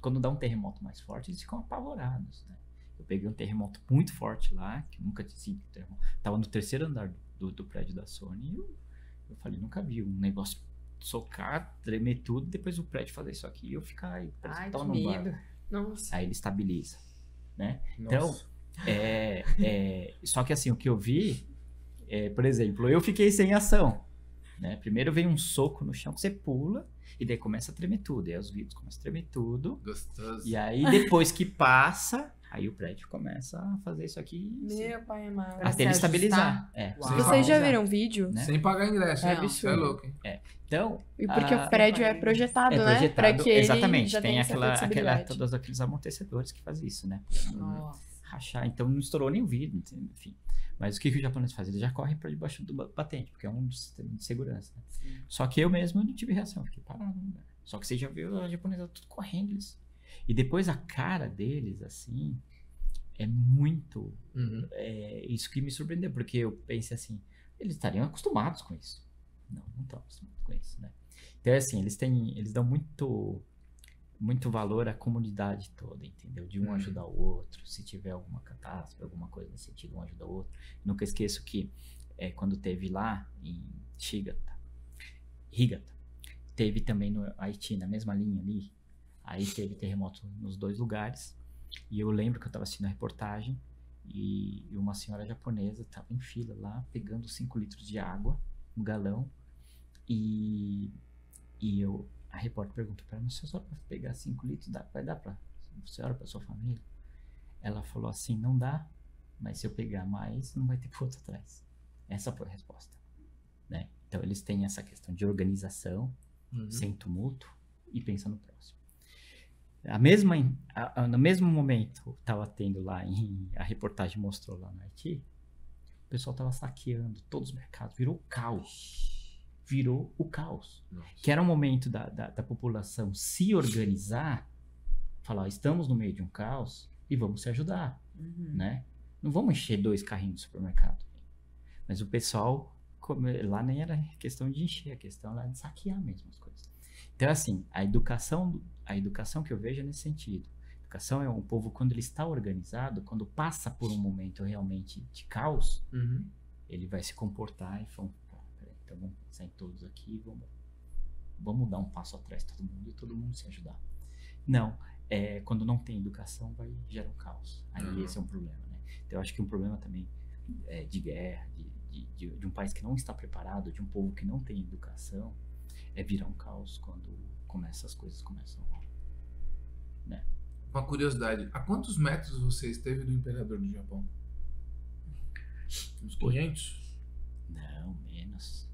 quando dá um terremoto mais forte, eles ficam apavorados, né? Eu peguei um terremoto muito forte lá, que nunca tinha sido terremoto. Tava no 3º andar do prédio da Sony e eu falei, nunca vi um negócio socar, tremer tudo, depois o prédio fazer isso aqui e eu ficar aí, parece que tava num bar. Nossa. Aí ele estabiliza, né? Nossa. Então, só que assim, o que eu vi, por exemplo, eu fiquei sem ação, né? Primeiro vem um soco no chão que você pula e daí começa a tremer tudo, e aí os vidros começam a tremer tudo. Gostoso. E aí depois que passa, aí o prédio começa a fazer isso aqui Meu pai amado. até ele estabilizar. Vocês já viram um vídeo? Né? Sem pagar ingresso, É né? absurdo. É louco, hein? Então, E porque o prédio é projetado, né? Pra que ele exatamente, já tem tenha essa flexibilidade. todos aqueles amortecedores que fazem isso, né? Nossa. Rachar, então não estourou nem o vidro, enfim. Mas o que os japoneses fazem? Eles já correm para debaixo do batente, porque é um sistema de segurança. Né? Só que eu mesmo não tive reação, fiquei parado. Né? Só que você já viu a japonesa tudo correndo. E depois a cara deles, assim, é muito... isso que me surpreendeu, porque eu pensei assim, eles estariam acostumados com isso. Não estão acostumados com isso, né? Então, assim, eles dão muito valor à comunidade toda, entendeu? De um ajudar o outro, se tiver alguma catástrofe, alguma coisa nesse sentido, um ajuda o outro. Nunca esqueço que quando teve lá em Higata, teve também no Haiti, na mesma linha ali, aí teve terremoto nos 2 lugares, e eu lembro que eu estava assistindo a reportagem, E uma senhora japonesa estava em fila lá, pegando 5 litros de água, um galão. E a repórter perguntou para ela, mas se a senhora vai pegar 5 litros, vai dar para a senhora, para sua família? Ela falou assim, não dá, mas se eu pegar mais, não vai ter pro outro atrás. Essa foi a resposta, né? Então eles têm essa questão de organização, sem tumulto, e pensa no próximo. No mesmo momento, estava tendo lá, a reportagem mostrou lá no Haiti, o pessoal estava saqueando todos os mercados, virou o caos. Nossa. Que era um momento da população se organizar, falar, estamos no meio de um caos e vamos se ajudar, né? Não vamos encher 2 carrinhos de supermercado. Mas o pessoal, lá nem era questão de encher, a questão era de saquear mesmo as coisas. Então, assim, a educação que eu vejo é nesse sentido. A educação é um povo, quando ele está organizado, quando passa por um momento realmente de caos, ele vai se comportar e falar, peraí, então vamos pensar em todos aqui, vamos dar um passo atrás todo mundo e todo mundo se ajudar. Não, quando não tem educação, vai gerar um caos. Aí esse é um problema, né? Então, eu acho que um problema também de guerra, de um país que não está preparado, de um povo que não tem educação, é virar um caos quando as coisas começam, né? Uma curiosidade, a quantos metros você esteve do imperador do Japão? Uns 500? Não, menos.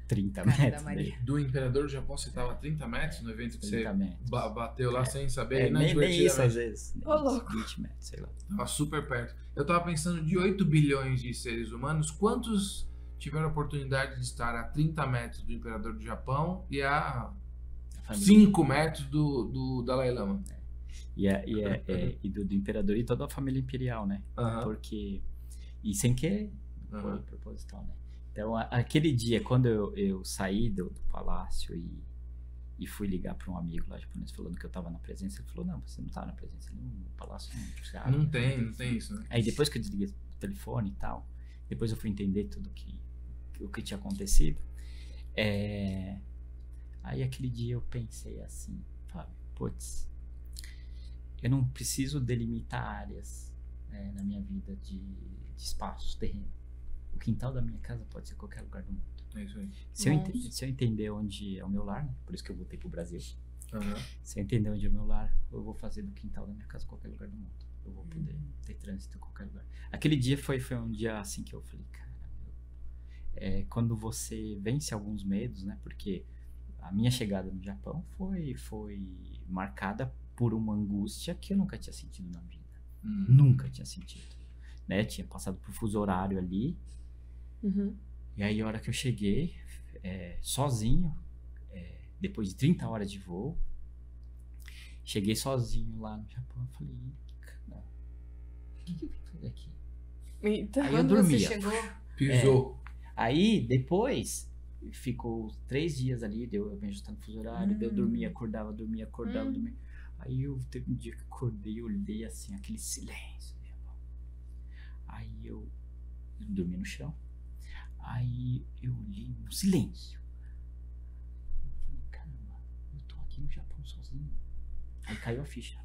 30 metros dele. Do imperador do Japão você estava a 30 metros no evento que você bateu lá sem saber? Nem isso às vezes. Ô, louco. 20 metros, sei lá. Tava super perto. Eu tava pensando, de 8 bilhões de seres humanos, quantos tiveram a oportunidade de estar a 30 metros do imperador do Japão e a 5 metros do Dalai Lama? E do imperador e toda a família imperial, né? Porque... E sem que foi proposital, né? Então, aquele dia, quando eu saí do palácio e fui ligar para um amigo lá japonês falando que eu estava na presença, ele falou, não, você não está na presença, no palácio não. Não tem isso, né? Aí depois que eu desliguei o telefone e tal, depois eu fui entender tudo o que tinha acontecido. Aí aquele dia eu pensei assim, Fábio, putz, eu não preciso delimitar áreas na minha vida de espaços, terreno. O quintal da minha casa pode ser qualquer lugar do mundo. É isso aí. Se eu entender onde é o meu lar, né? Por isso que eu voltei pro Brasil. Se eu entender onde é o meu lar, eu vou fazer do quintal da minha casa qualquer lugar do mundo. Eu vou poder ter trânsito em qualquer lugar. Aquele dia foi um dia assim que eu falei, cara, quando você vence alguns medos, né? Porque a minha chegada no Japão foi marcada por uma angústia que eu nunca tinha sentido na vida. Nunca tinha sentido. Né? Tinha passado por fuso horário ali. E aí, a hora que eu cheguei, sozinho, depois de 30 horas de voo, cheguei sozinho lá no Japão. Eu falei, cara, o que eu vim fazer aqui? Eita. Aí Quando eu dormia. você chegou? Pisou. Aí, depois, ficou 3 dias ali, eu me ajustando no fuso horário, eu dormia, acordava, dormia. Aí teve um dia que eu acordei, eu olhei assim, aquele silêncio. Aí eu dormi no chão. Aí eu olhei no silêncio. Eu falei, caramba, eu tô aqui no Japão sozinho. Aí caiu a ficha.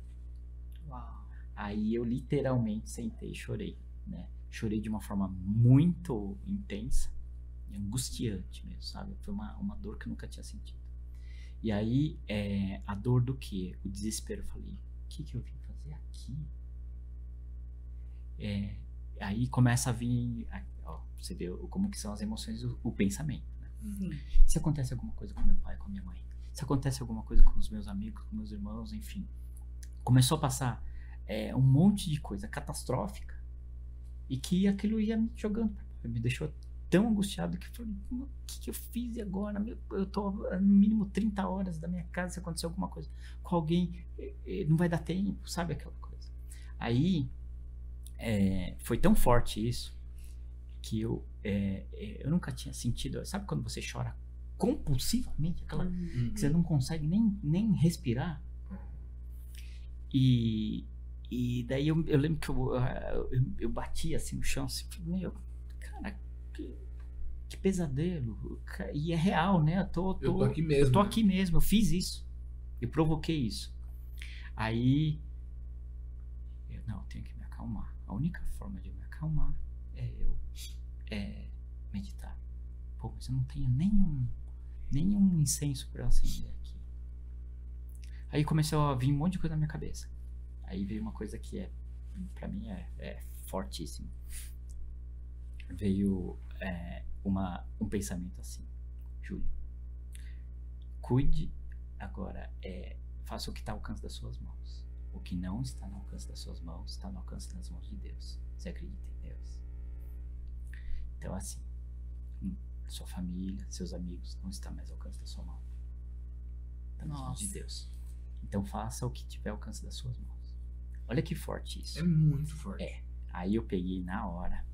Uau. Aí eu literalmente sentei e chorei, né? Chorei de uma forma muito intensa e angustiante mesmo, sabe? Foi uma dor que eu nunca tinha sentido. E aí, a dor do quê? O desespero. Eu falei, o que eu vim fazer aqui? Aí começa a vir, você vê como que são as emoções, o pensamento, né? Se acontece alguma coisa com meu pai, com a minha mãe, se acontece alguma coisa com os meus amigos, com meus irmãos, enfim. Começou a passar um monte de coisa catastrófica e que aquilo ia me jogando, me deixou tão angustiado que eu falei, o que eu fiz agora? Eu tô no mínimo 30 horas da minha casa, se acontecer alguma coisa com alguém, não vai dar tempo, sabe aquela coisa. Aí, foi tão forte isso que eu nunca tinha sentido, sabe quando você chora compulsivamente, aquela que você não consegue nem respirar? E daí eu lembro que eu bati assim no chão, assim, meu, cara, que pesadelo, e é real, né? Eu tô aqui mesmo. Eu tô aqui mesmo, eu fiz isso, eu provoquei isso. Aí não, eu tenho que me acalmar. A única forma de eu me acalmar é eu meditar. Pô, mas eu não tenho nenhum incenso para acender aqui. Aí começou a vir um monte de coisa na minha cabeça. Aí veio uma coisa que pra mim é fortíssimo. Veio um pensamento assim: Júlio, cuide agora, faça o que está ao alcance das suas mãos. O que não está no alcance das suas mãos está no alcance das mãos de Deus. Você acredita em Deus? Então, assim, sua família, seus amigos não estão mais ao alcance da sua mão. Está nas mãos de Deus. Então faça o que tiver ao alcance das suas mãos. Olha que forte isso. É muito forte. Aí eu peguei na hora.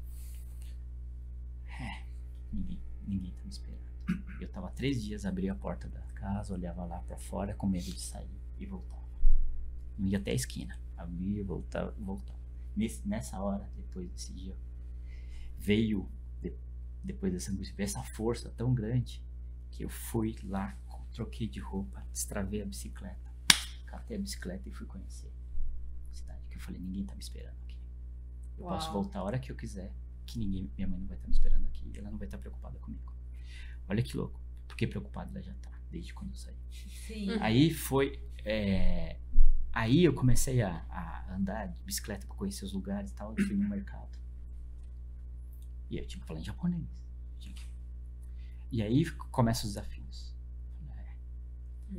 Ninguém tá me esperando. Eu tava 3 dias, abria a porta da casa, olhava lá pra fora com medo de sair e voltava. Não ia até a esquina. Abria, voltava. Nessa hora, depois desse dia, veio, depois dessa angústia, veio essa força tão grande que eu fui lá, troquei de roupa, destravei a bicicleta, catei a bicicleta e fui conhecer a cidade. Que eu falei, ninguém tá me esperando aqui. Eu posso voltar a hora que eu quiser, que minha mãe não vai estar me esperando aqui, ela não vai estar preocupada comigo. Olha que louco, porque preocupada ela já tá, desde quando eu saí. Sim. Aí foi, aí eu comecei a andar de bicicleta para conhecer os lugares e tal, eu fui no mercado. E eu tinha que falar em japonês. E aí começam os desafios.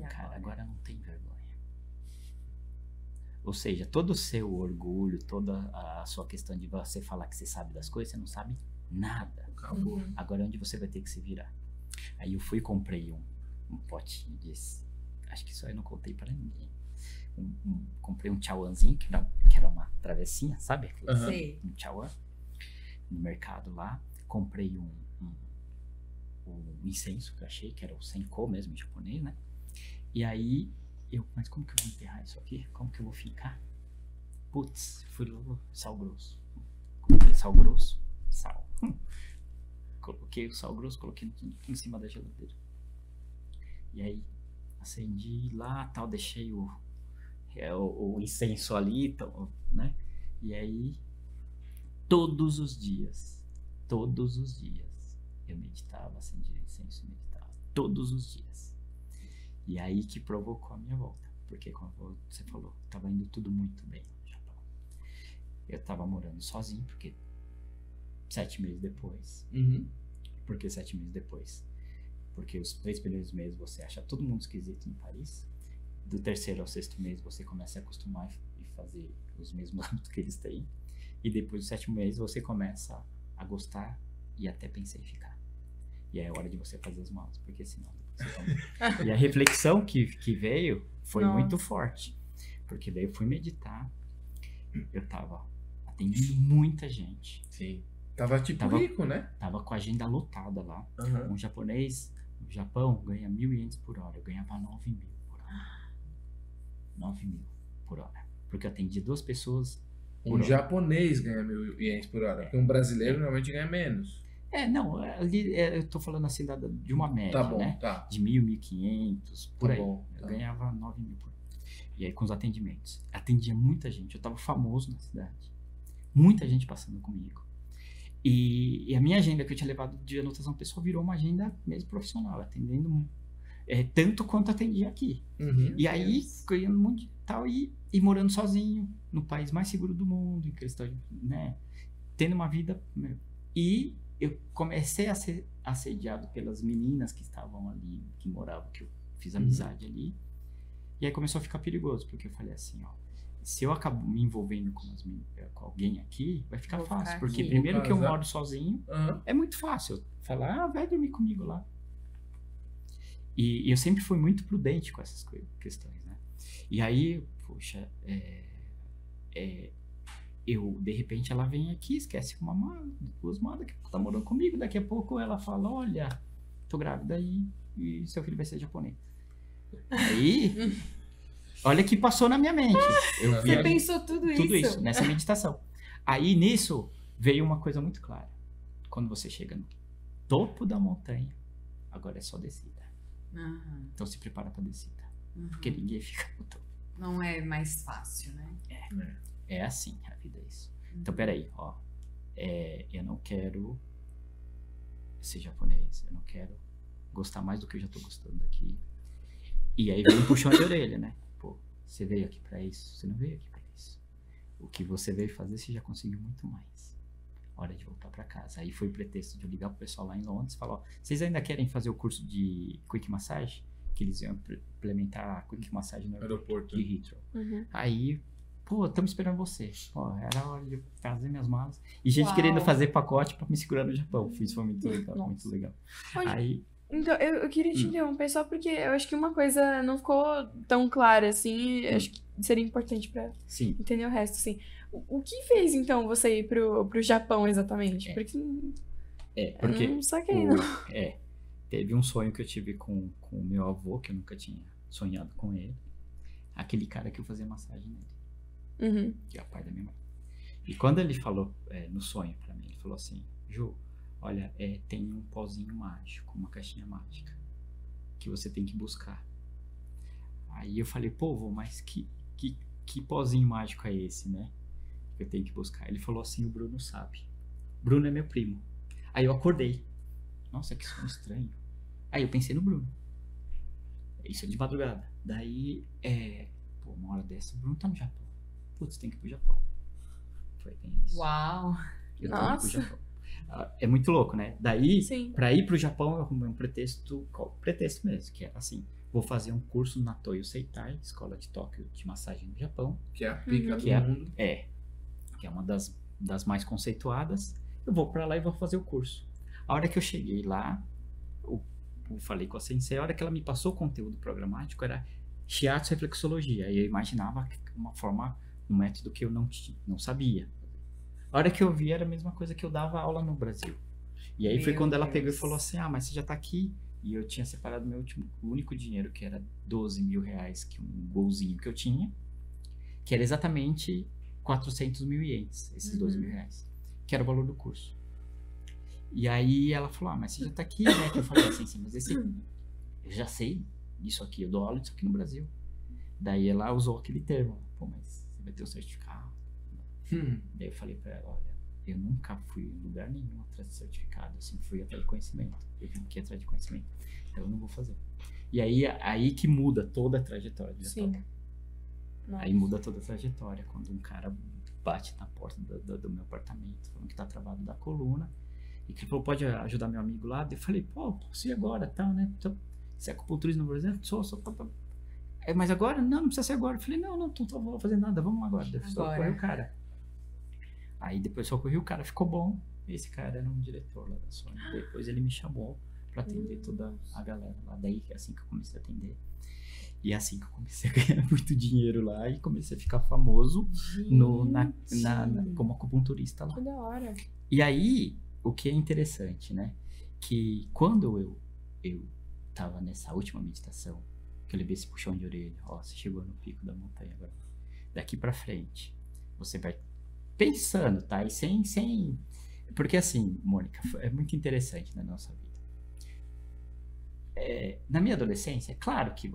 Cara, agora não tem vergonha. Ou seja, todo o seu orgulho, toda a sua questão de você falar que você sabe das coisas, você não sabe nada. Acabou. Agora é onde você vai ter que se virar. Aí eu fui e comprei um potinho desse. Acho que isso aí eu não contei pra ninguém. Comprei um chauanzinho, que era uma travessinha, sabe? Sei. Um chauan. No mercado lá. Comprei um incenso, que eu achei que era o senko mesmo, em japonês, né? E aí, mas como que eu vou enterrar isso aqui? Como que eu vou ficar? Putz, fui logo sal grosso. Coloquei sal grosso, sal. Coloquei o sal grosso, coloquei em cima da geladeira. E aí, acendi lá, tal, deixei o incenso ali, né? E aí, todos os dias, eu meditava, acendia incenso e meditava. Todos os dias. E aí que provocou a minha volta. Porque, como você falou, tava indo tudo muito bem no Japão. Eu tava morando sozinho, porque 7 meses depois. Por que 7 meses depois? Porque os 3 primeiros meses você acha todo mundo esquisito em Paris. Do 3º ao 6º mês você começa a acostumar e fazer os mesmos hábitos que eles têm. E depois do 7º mês você começa a gostar e até pensar em ficar. E é hora de você fazer as malas, porque senão você tá... E a reflexão que veio foi muito forte. Porque daí eu fui meditar, eu tava atendendo muita gente. Sim. Tava rico, né? Tava com a agenda lotada lá. Um japonês no Japão ganha 1.000 ienes por hora. Eu ganhava 9.000 por hora. 9.000 por hora. Porque eu atendi 2 pessoas. Um japonês ganha 1.000 ienes por hora. Porque um brasileiro normalmente ganha menos. Não, ali eu tô falando assim de uma média, tá bom, né? Tá. De 1.000, 1.500, por aí. Bom, eu ganhava 9.000 por hora. E aí com os atendimentos. Atendia muita gente. Eu tava famoso na cidade. Muita gente passando comigo. E a minha agenda que eu tinha levado de anotação pessoal virou uma agenda mesmo profissional, atendendo tanto quanto atendia aqui. E aí, ganhando muito e tal, e morando sozinho, no país mais seguro do mundo, em questão de, né, tendo uma vida. E eu comecei a ser assediado pelas meninas que estavam ali, que moravam, que eu fiz amizade ali. E aí começou a ficar perigoso, porque eu falei assim, ó, se eu acabo me envolvendo com alguém aqui, vai ficar fácil. Porque primeiro que eu moro sozinho, é muito fácil falar, vai dormir comigo lá. E eu sempre fui muito prudente com essas questões, né? E aí, poxa, de repente ela vem aqui, esquece uma mala, 2 malas, que tá morando comigo, daqui a pouco ela fala, olha, tô grávida e seu filho vai ser japonês. Aí... Olha que passou na minha mente. Você pensou tudo isso? Tudo isso, nessa meditação. Aí, nisso, veio uma coisa muito clara. Quando você chega no topo da montanha, agora é só descida. Então, se prepara pra descida. Porque ninguém fica no topo. Não é mais fácil, né? é assim, a vida é isso. Então, peraí, ó, eu não quero ser japonês, eu não quero gostar mais do que eu já tô gostando aqui. E aí vem um puxão de orelha, né? Pô, você veio aqui pra isso, você não veio aqui pra isso. O que você veio fazer, você já conseguiu muito mais. Hora de voltar pra casa. Aí foi o pretexto de eu ligar pro pessoal lá em Londres e falar, ó, vocês ainda querem fazer o curso de Quick Massage? Que eles iam implementar a Quick Massage no aeroporto de Heathrow. Aí, pô, estamos esperando você. Pô, era hora de fazer minhas malas. E gente querendo fazer pacote pra me segurar no Japão. Isso foi muito legal, muito legal. Aí... Então, eu queria te interromper só porque eu acho que uma coisa não ficou tão clara, assim, acho que seria importante pra entender o resto, assim. O que fez, então, você ir pro Japão, exatamente? Porque eu não saquei, não. Teve um sonho que eu tive com o meu avô, que eu nunca tinha sonhado com ele. Aquele cara que eu fazia massagem nele. Que é o pai da minha mãe. E quando ele falou no sonho pra mim, ele falou assim, Ju, olha, tem um pozinho mágico, uma caixinha mágica, que você tem que buscar. Aí eu falei, pô, vô, mas que pozinho mágico é esse, né? Que eu tenho que buscar. Ele falou assim, o Bruno sabe. Bruno é meu primo. Aí eu acordei. Nossa, que sono estranho. Aí eu pensei no Bruno. Isso é de madrugada. Daí, uma hora dessa, o Bruno tá no Japão. Putz, tem que ir pro Japão. Foi bem isso. Uau! Eu tenho que ir pro Japão. É muito louco, né? Daí, pra ir pro Japão, eu arrumei um pretexto mesmo, que era assim, vou fazer um curso na Toyo Seitai, escola de Tóquio de massagem no Japão. Que é a pica do mundo. Que é uma das mais conceituadas. Eu vou pra lá e vou fazer o curso. A hora que eu cheguei lá, eu falei com a sensei, a hora que ela me passou o conteúdo programático era shiatsu reflexologia. E eu imaginava um método que eu não sabia. A hora que eu vi era a mesma coisa que eu dava aula no Brasil. E aí foi quando ela pegou e falou assim, mas você já tá aqui. E eu tinha separado o único dinheiro, que era 12 mil reais, que um golzinho que eu tinha, que era exatamente 400 mil ienes, esses 12 mil reais, que era o valor do curso. E aí ela falou, mas você já tá aqui, né? Que eu falei assim, mas eu já sei isso aqui, eu dou aula disso aqui no Brasil. Daí ela usou aquele termo, pô, mas você vai ter o certificado. Daí eu falei pra ela, olha, eu nunca fui em lugar nenhum atrás de certificado, eu sempre fui atrás de conhecimento. Eu vim aqui atrás de conhecimento, então eu não vou fazer. E aí que muda toda a trajetória do Japão. Aí muda toda a trajetória, quando um cara bate na porta do meu apartamento, falando que tá travado da coluna, e que ele falou, pode ajudar meu amigo lá? Eu falei, pô, posso ir agora, tal, né? Então, você é acupunturista no Brasil? Sou. Mas agora? Não precisa ser agora. Eu falei, não vou fazer nada, vamos agora. Depois socorri o cara. Aí depois socorri o cara, ficou bom. Esse cara era um diretor lá da Sony. Depois ele me chamou pra atender toda a galera lá. Daí é assim que eu comecei a atender. E é assim que eu comecei a ganhar muito dinheiro lá e comecei a ficar famoso como acupunturista lá. Que da hora. E aí, o que é interessante, né? Que quando eu tava nessa última meditação, que eu levei esse puxão de orelha, você chegou no pico da montanha agora. Daqui pra frente, você vai pensando, tá? E sem... Porque assim, Mônica, é muito interessante na nossa vida. Na minha adolescência, é claro que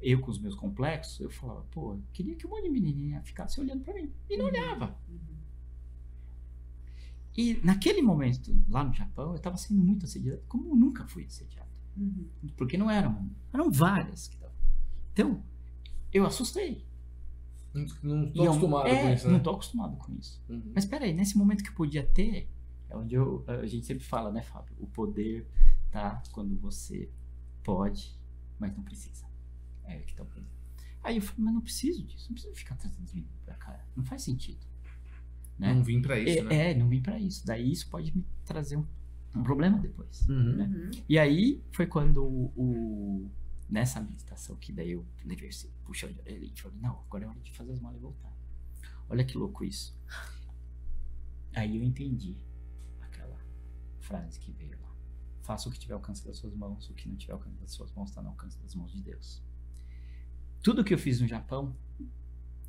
eu com os meus complexos, eu falava, pô, eu queria que um monte de menininha ficasse olhando pra mim. E não olhava. E naquele momento, lá no Japão, eu tava sendo muito assediado, como eu nunca fui assediado. Porque não eram várias que estavam. Então, eu assustei. Não tô acostumado com isso, né? Não tô acostumado com isso. Mas peraí, nesse momento que eu podia ter, é onde a gente sempre fala, né, Fábio? O poder tá quando você pode, mas não precisa. É que tá o poder. Aí eu falei, mas não preciso disso, não preciso ficar trazendo isso pra cá. Não faz sentido. Né? Não vim pra isso, né? Não vim pra isso. Daí isso pode me trazer um problema depois. Né? E aí foi quando nessa meditação que daí eu levei esse puxão de orelha e falei, não, agora é hora de fazer as malas e voltar. Olha que louco isso. Aí eu entendi aquela frase que veio lá. Faça o que tiver ao alcance das suas mãos, o que não tiver ao alcance das suas mãos está no alcance das mãos de Deus. Tudo que eu fiz no Japão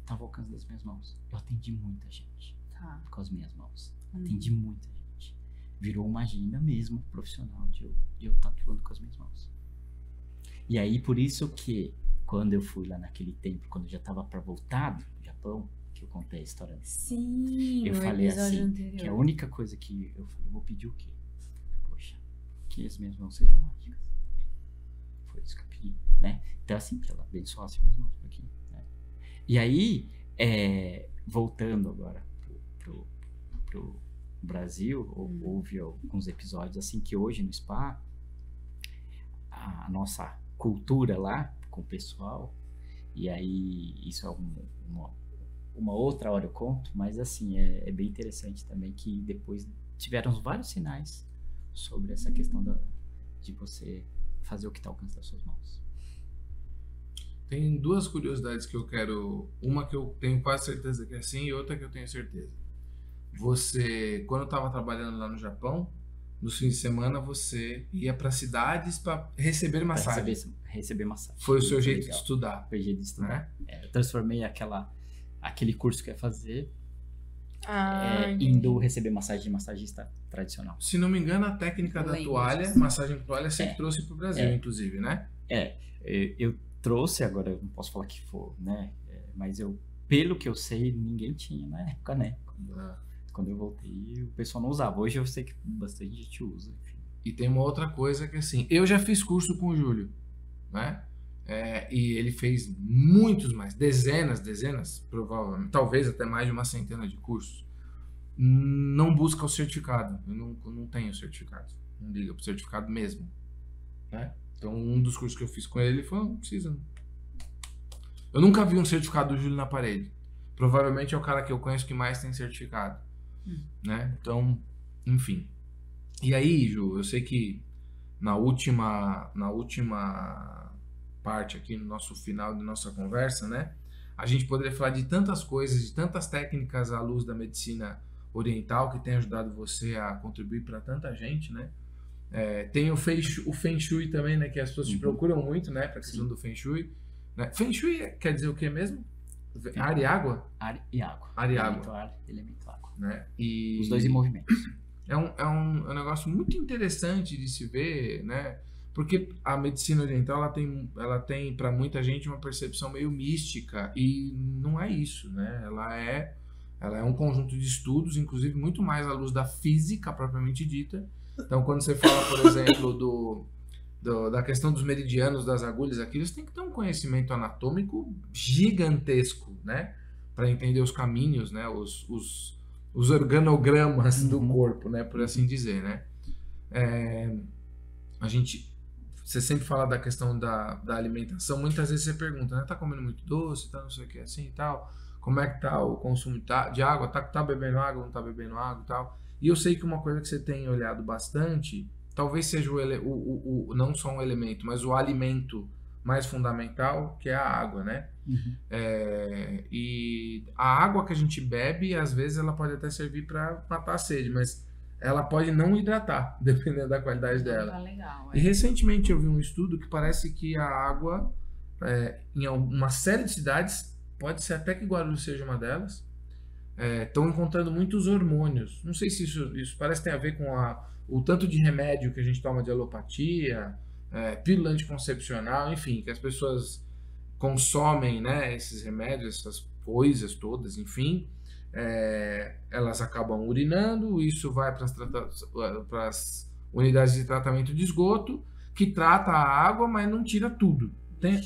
estava ao alcance das minhas mãos. Eu atendi muita gente com as minhas mãos. Atendi muita gente. Virou uma agenda mesmo profissional de eu estar atuando com as minhas mãos. E aí, por isso que, quando eu fui lá naquele tempo, quando eu já estava para voltar do Japão, Japão, que eu contei a história. Sim, Eu no falei episódio assim, anterior. que a única coisa que eu falei, vou pedir o quê? Poxa, que as minhas mãos sejam mágicas. Foi isso que eu pedi, né? Então assim, que ela abençoasse minhas mãos por aqui, né? E aí, voltando agora pro Brasil, houve alguns episódios assim que hoje no spa, a nossa cultura lá com o pessoal, e aí isso é uma outra hora eu conto, mas assim, é bem interessante também que depois tiveram vários sinais sobre essa questão de você fazer o que está ao alcance das suas mãos. Tem duas curiosidades que eu quero, uma que eu tenho quase certeza que é assim e outra que eu tenho certeza. Você, quando eu estava trabalhando lá no Japão, nos fins de semana você ia para cidades para receber massagem. Receber massagem. Foi o seu jeito legal. de estudar. Foi o jeito de estudar. Né? Eu transformei aquele curso que eu ia fazer entendi. indo receber massagem de massagista tradicional. Se não me engano, a técnica da toalha, massagem com toalha, sempre trouxe para o Brasil, inclusive, né? Eu trouxe, agora eu não posso falar que for, né? Mas pelo que eu sei, ninguém tinha na época, né? Quando eu voltei, o pessoal não usava. Hoje eu sei que bastante gente usa, enfim. E tem uma outra coisa que assim, eu já fiz curso com o Júlio, né? E ele fez muitos mais, dezenas, provavelmente, talvez até mais de uma centena de cursos. Não busca o certificado. Eu não tenho certificado. Não liga pro certificado mesmo, né? Então, um dos cursos que eu fiz com ele foi, não precisa. Eu nunca vi um certificado do Júlio na parede. Provavelmente é o cara que eu conheço que mais tem certificado, né? Então, enfim. E aí, Ju, eu sei que na última parte aqui, no nosso final da nossa conversa, né? A gente poderia falar de tantas coisas, de tantas técnicas à luz da medicina oriental que tem ajudado você a contribuir para tanta gente, né? Tem o Feng Shui também, né? Que as pessoas te procuram muito, né? Para a questão do Feng Shui. Né? Feng Shui quer dizer o que mesmo? Ar e água? Ar e água. Ar e elemento água. Ar, elemento água. Né? Os dois em movimento. É um negócio muito interessante de se ver, né? Porque a medicina oriental ela tem para muita gente uma percepção meio mística e não é isso, né? Ela é um conjunto de estudos, inclusive muito mais à luz da física propriamente dita. Então, quando você fala, por exemplo, da questão dos meridianos, das agulhas, aqui, você tem que ter um conhecimento anatômico gigantesco, né? Para entender os caminhos, né? Os organogramas do corpo, né? Por assim dizer, né? Você sempre fala da questão da alimentação, muitas vezes você pergunta, né? Tá comendo muito doce, tá não sei o que assim e tal, como é que tá o consumo de água, tá bebendo água, não tá bebendo água e tal. E eu sei que uma coisa que você tem olhado bastante, talvez seja não só um elemento, mas o alimento mais fundamental, que é a água, né? E a água que a gente bebe, às vezes ela pode até servir para matar a sede, mas ela pode não hidratar, dependendo da qualidade dela. Legal, E recentemente eu vi um estudo que parece que a água, em uma série de cidades, pode ser até que Guarulhos seja uma delas, estão encontrando muitos hormônios. Não sei se isso parece que tem a ver com o tanto de remédio que a gente toma de alopatia, pílula anticoncepcional, enfim, que as pessoas consomem, né, esses remédios, essas coisas todas, enfim, elas acabam urinando, isso vai para as unidades de tratamento de esgoto, que trata a água, mas não tira tudo.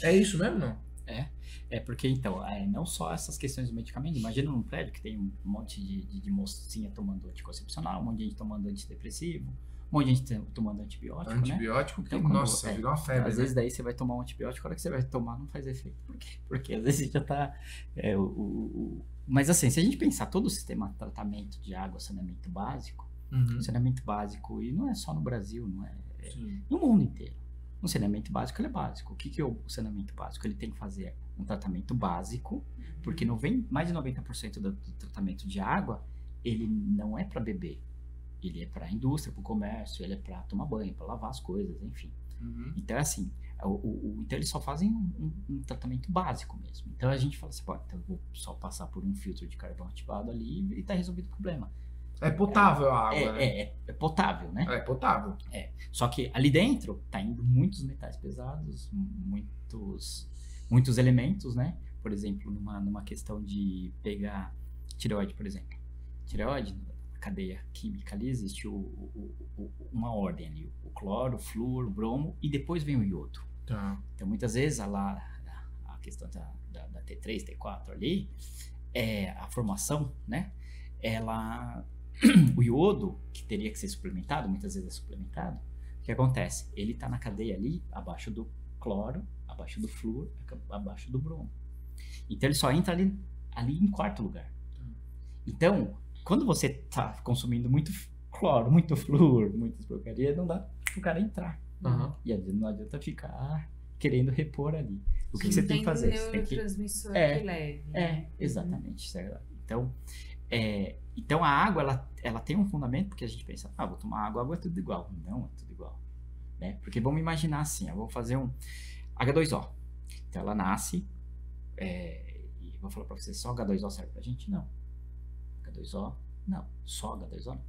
É isso mesmo, não? Porque, então, não só essas questões do medicamento. Imagina num prédio que tem um monte de mocinha tomando anticoncepcional, um monte de gente tomando antidepressivo, um monte de gente tomando antibiótico, Antibiótico, né? Então, nossa, virou uma febre, às vezes daí você vai tomar um antibiótico, a hora que você vai tomar não faz efeito. Por quê? Porque às vezes já tá... Mas assim, se a gente pensar todo o sistema de tratamento de água, saneamento básico, e não é só no Brasil, não é no mundo inteiro. O saneamento básico, ele é básico. O que é o saneamento básico? Ele tem que fazer um tratamento básico, porque mais de 90% do tratamento de água, ele não é para beber. Ele é para a indústria, para o comércio, ele é para tomar banho, para lavar as coisas, enfim. Então, assim, então eles só fazem um tratamento básico mesmo. Então a gente fala assim, então eu vou só passar por um filtro de carvão ativado ali e está resolvido o problema. É potável a água, né? É potável, né? É potável. Só que ali dentro tá indo muitos metais pesados, muitos elementos, né? por exemplo, numa questão de pegar tireoide, por exemplo. Tireoide, na cadeia química ali, existe uma ordem ali. O cloro, o flúor, o bromo, e depois vem o iodo. Tá. Então, muitas vezes, a questão da T3, T4 ali, a formação, né? O iodo, que teria que ser suplementado, muitas vezes é suplementado, o que acontece? Ele está na cadeia ali, abaixo do cloro, abaixo do flúor, abaixo do bromo. Então, ele só entra ali em quarto lugar. Então, quando você está consumindo muito cloro, muito flúor, muitas porcarias, não dá pro cara entrar. Uhum. E às vezes não adianta ficar querendo repor ali. O que você tem que fazer? Tem neurotransmissor que leve. Exatamente. Certo? Então a água, ela tem um fundamento, porque a gente pensa, vou tomar água é tudo igual. Não é tudo igual. Né? Porque vamos imaginar assim, eu vou fazer um H2O. Então ela nasce, e vou falar pra você, só H2O serve pra gente? Não. H2O, não. Só H2O, não.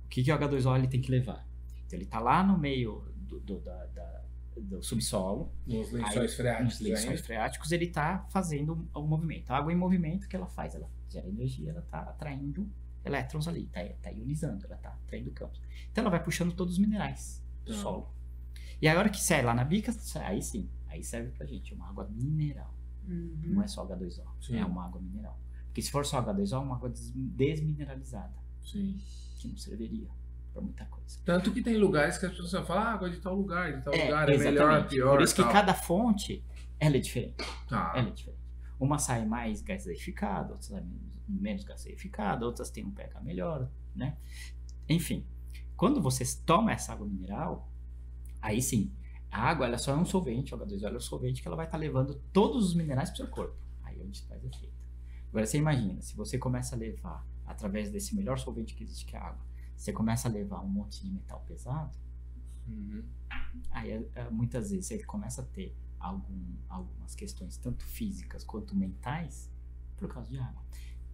O que o H2O ele tem que levar? Então ele tá lá no meio do subsolo. Nos lençóis freáticos. Nos lençóis freáticos, ele tá fazendo um movimento. A água em movimento, que ela faz? Ela gera energia, ela tá atraindo elétrons ali, tá ionizando, ela tá atraindo campos. Então ela vai puxando todos os minerais do solo. E a hora que sai lá na bica, aí sim, aí serve pra gente, uma água mineral. Não é só H2O, é uma água mineral. Porque se for só H2O, é uma água desmineralizada. Sim. Que não serviria pra muita coisa. Tanto que tem lugares que as pessoas falam, água de tal lugar, é melhor, pior. Por isso que tal. cada fonte, ela é diferente. Tá. Ela é diferente. Uma sai mais gaseificada, outras sai menos gaseificada, outras têm um pH melhor, né? Enfim, quando você toma essa água mineral, aí sim, a água ela só é um solvente, o H2O é um solvente que ela vai estar levando todos os minerais para o seu corpo. Aí é onde faz efeito. Agora você imagina, se você começa a levar, através desse melhor solvente que existe, que é a água, você começa a levar um monte de metal pesado, aí muitas vezes você começa a ter algumas questões, tanto físicas quanto mentais, por causa de água.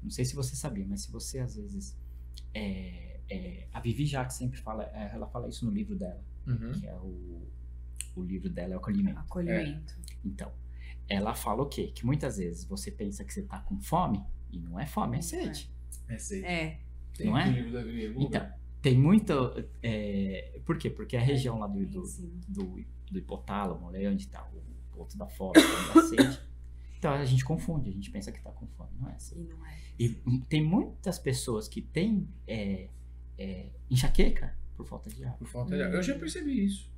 Não sei se você sabia, mas se você às vezes... a Vivi Jacques sempre fala, ela fala isso no livro dela, que é o livro dela é o Acolhimento. Então, ela fala o quê? Que muitas vezes você pensa que você tá com fome, e não é fome, é sede. É sede. Tem não é? Livro da Vivi. Então, tem muito... por quê? Porque a região lá do hipotálamo, onde está o ponto da fome, da sede, então a gente confunde, a gente pensa que está com fome, não é assim. E não é. E tem muitas pessoas que têm enxaqueca por falta de água. Por falta de água. Eu já percebi isso.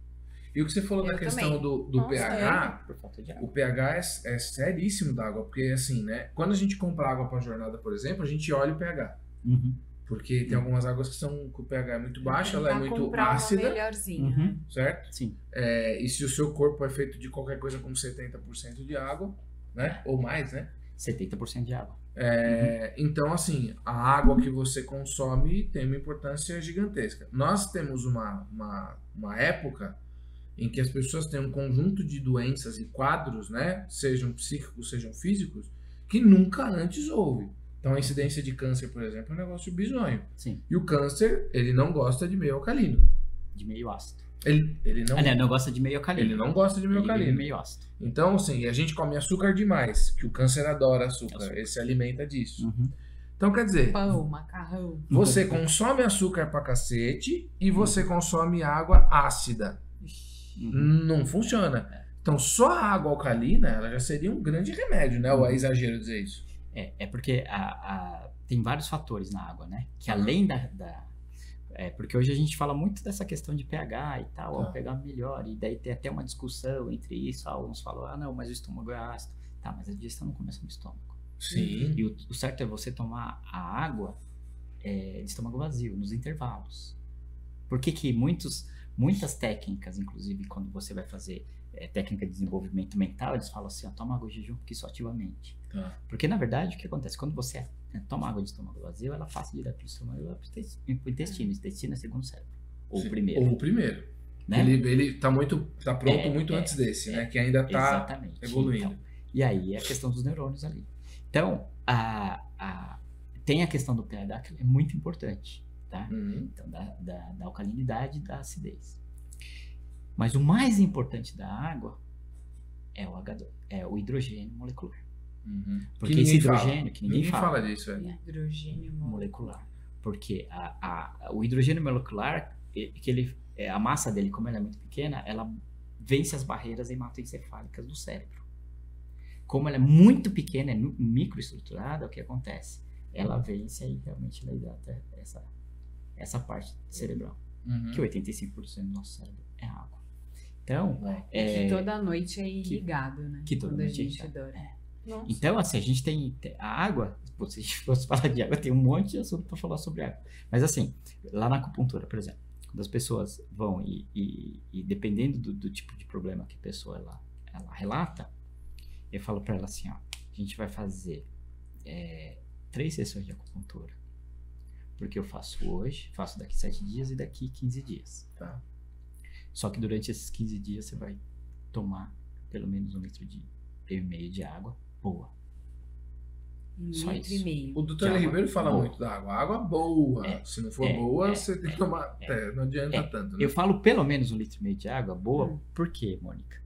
E o que você falou da questão do Nossa, pH, por falta de água. o pH é seríssimo da água, porque assim, né? Quando a gente compra água para jornada, por exemplo, a gente olha o pH. Porque tem algumas águas que o pH é muito baixo, ela é muito ácida. Uma melhorzinha. Certo? Sim. E se o seu corpo é feito de qualquer coisa como 70% de água, né? Ou mais, né? 70% de água. Então, assim, a água que você consome tem uma importância gigantesca. Nós temos uma época em que as pessoas têm um conjunto de doenças e quadros, né? Sejam psíquicos, sejam físicos, que nunca antes houve. Então, a incidência de câncer, por exemplo, é um negócio bizonho. Sim. E o câncer, ele não gosta de meio alcalino. De meio ácido. Ele não gosta de meio alcalino. Ele não gosta de meio alcalino. Meio ácido. Então, assim, a gente come açúcar demais, que o câncer adora açúcar. Ele se alimenta disso. Então, quer dizer... Pão, macarrão. Você consome açúcar pra cacete e você consome água ácida. Não funciona. Então, só a água alcalina, ela já seria um grande remédio, né? Ou é exagero dizer isso? Porque tem vários fatores na água, né? Que além porque hoje a gente fala muito dessa questão de pH e tal, o pH melhor, e daí tem até uma discussão entre isso, alguns falam, não, mas o estômago é ácido. Tá, mas a digestão não começa no estômago. Sim. E o certo é você tomar a água de estômago vazio, nos intervalos. Por que muitas técnicas, inclusive quando você vai fazer técnica de desenvolvimento mental, eles falam assim, toma água de jejum porque isso ativa a mente. Porque na verdade o que acontece? Quando você toma água de estômago vazio, ela passa direto do estômago para o intestino. O intestino é segundo cérebro. Ou o primeiro. Ou o primeiro. Né? Ele tá pronto muito antes desse, né? Que ainda tá evoluindo. Então, e aí é a questão dos neurônios ali. Então, tem a questão do pH que é muito importante, tá? Então, da alcalinidade e da acidez. Mas o mais importante da água é o hidrogênio molecular. Porque Que esse ninguém fala. hidrogênio, que ninguém fala, disso, é. Hidrogênio molecular. Porque o hidrogênio molecular, a massa dele, como ela é muito pequena, ela vence as barreiras hematoencefálicas do cérebro. Como ela é muito pequena, é microestruturada, o que acontece? Ela vence aí realmente ela hidrata essa parte cerebral. Que 85% do nosso cérebro é água. Então, que toda noite é irrigado, né? Que toda Quando noite a gente irrigado. dorme. Então, assim, a gente tem a água, se a gente fosse falar de água, tem um monte de assunto para falar sobre água. Mas assim, lá na acupuntura, por exemplo, quando as pessoas vão e dependendo do tipo de problema que a pessoa ela relata, eu falo para ela assim, ó, a gente vai fazer 3 sessões de acupuntura. Porque eu faço hoje, faço daqui 7 dias e daqui 15 dias. Tá. Só que durante esses 15 dias você vai tomar pelo menos 1,5 litro de água boa. 1,5 litro. O doutor Ribeiro fala muito da água. Água boa. Se não for boa, você tem que tomar. Não adianta tanto. Né? Eu falo pelo menos 1,5 litro de água boa. Por quê, Mônica?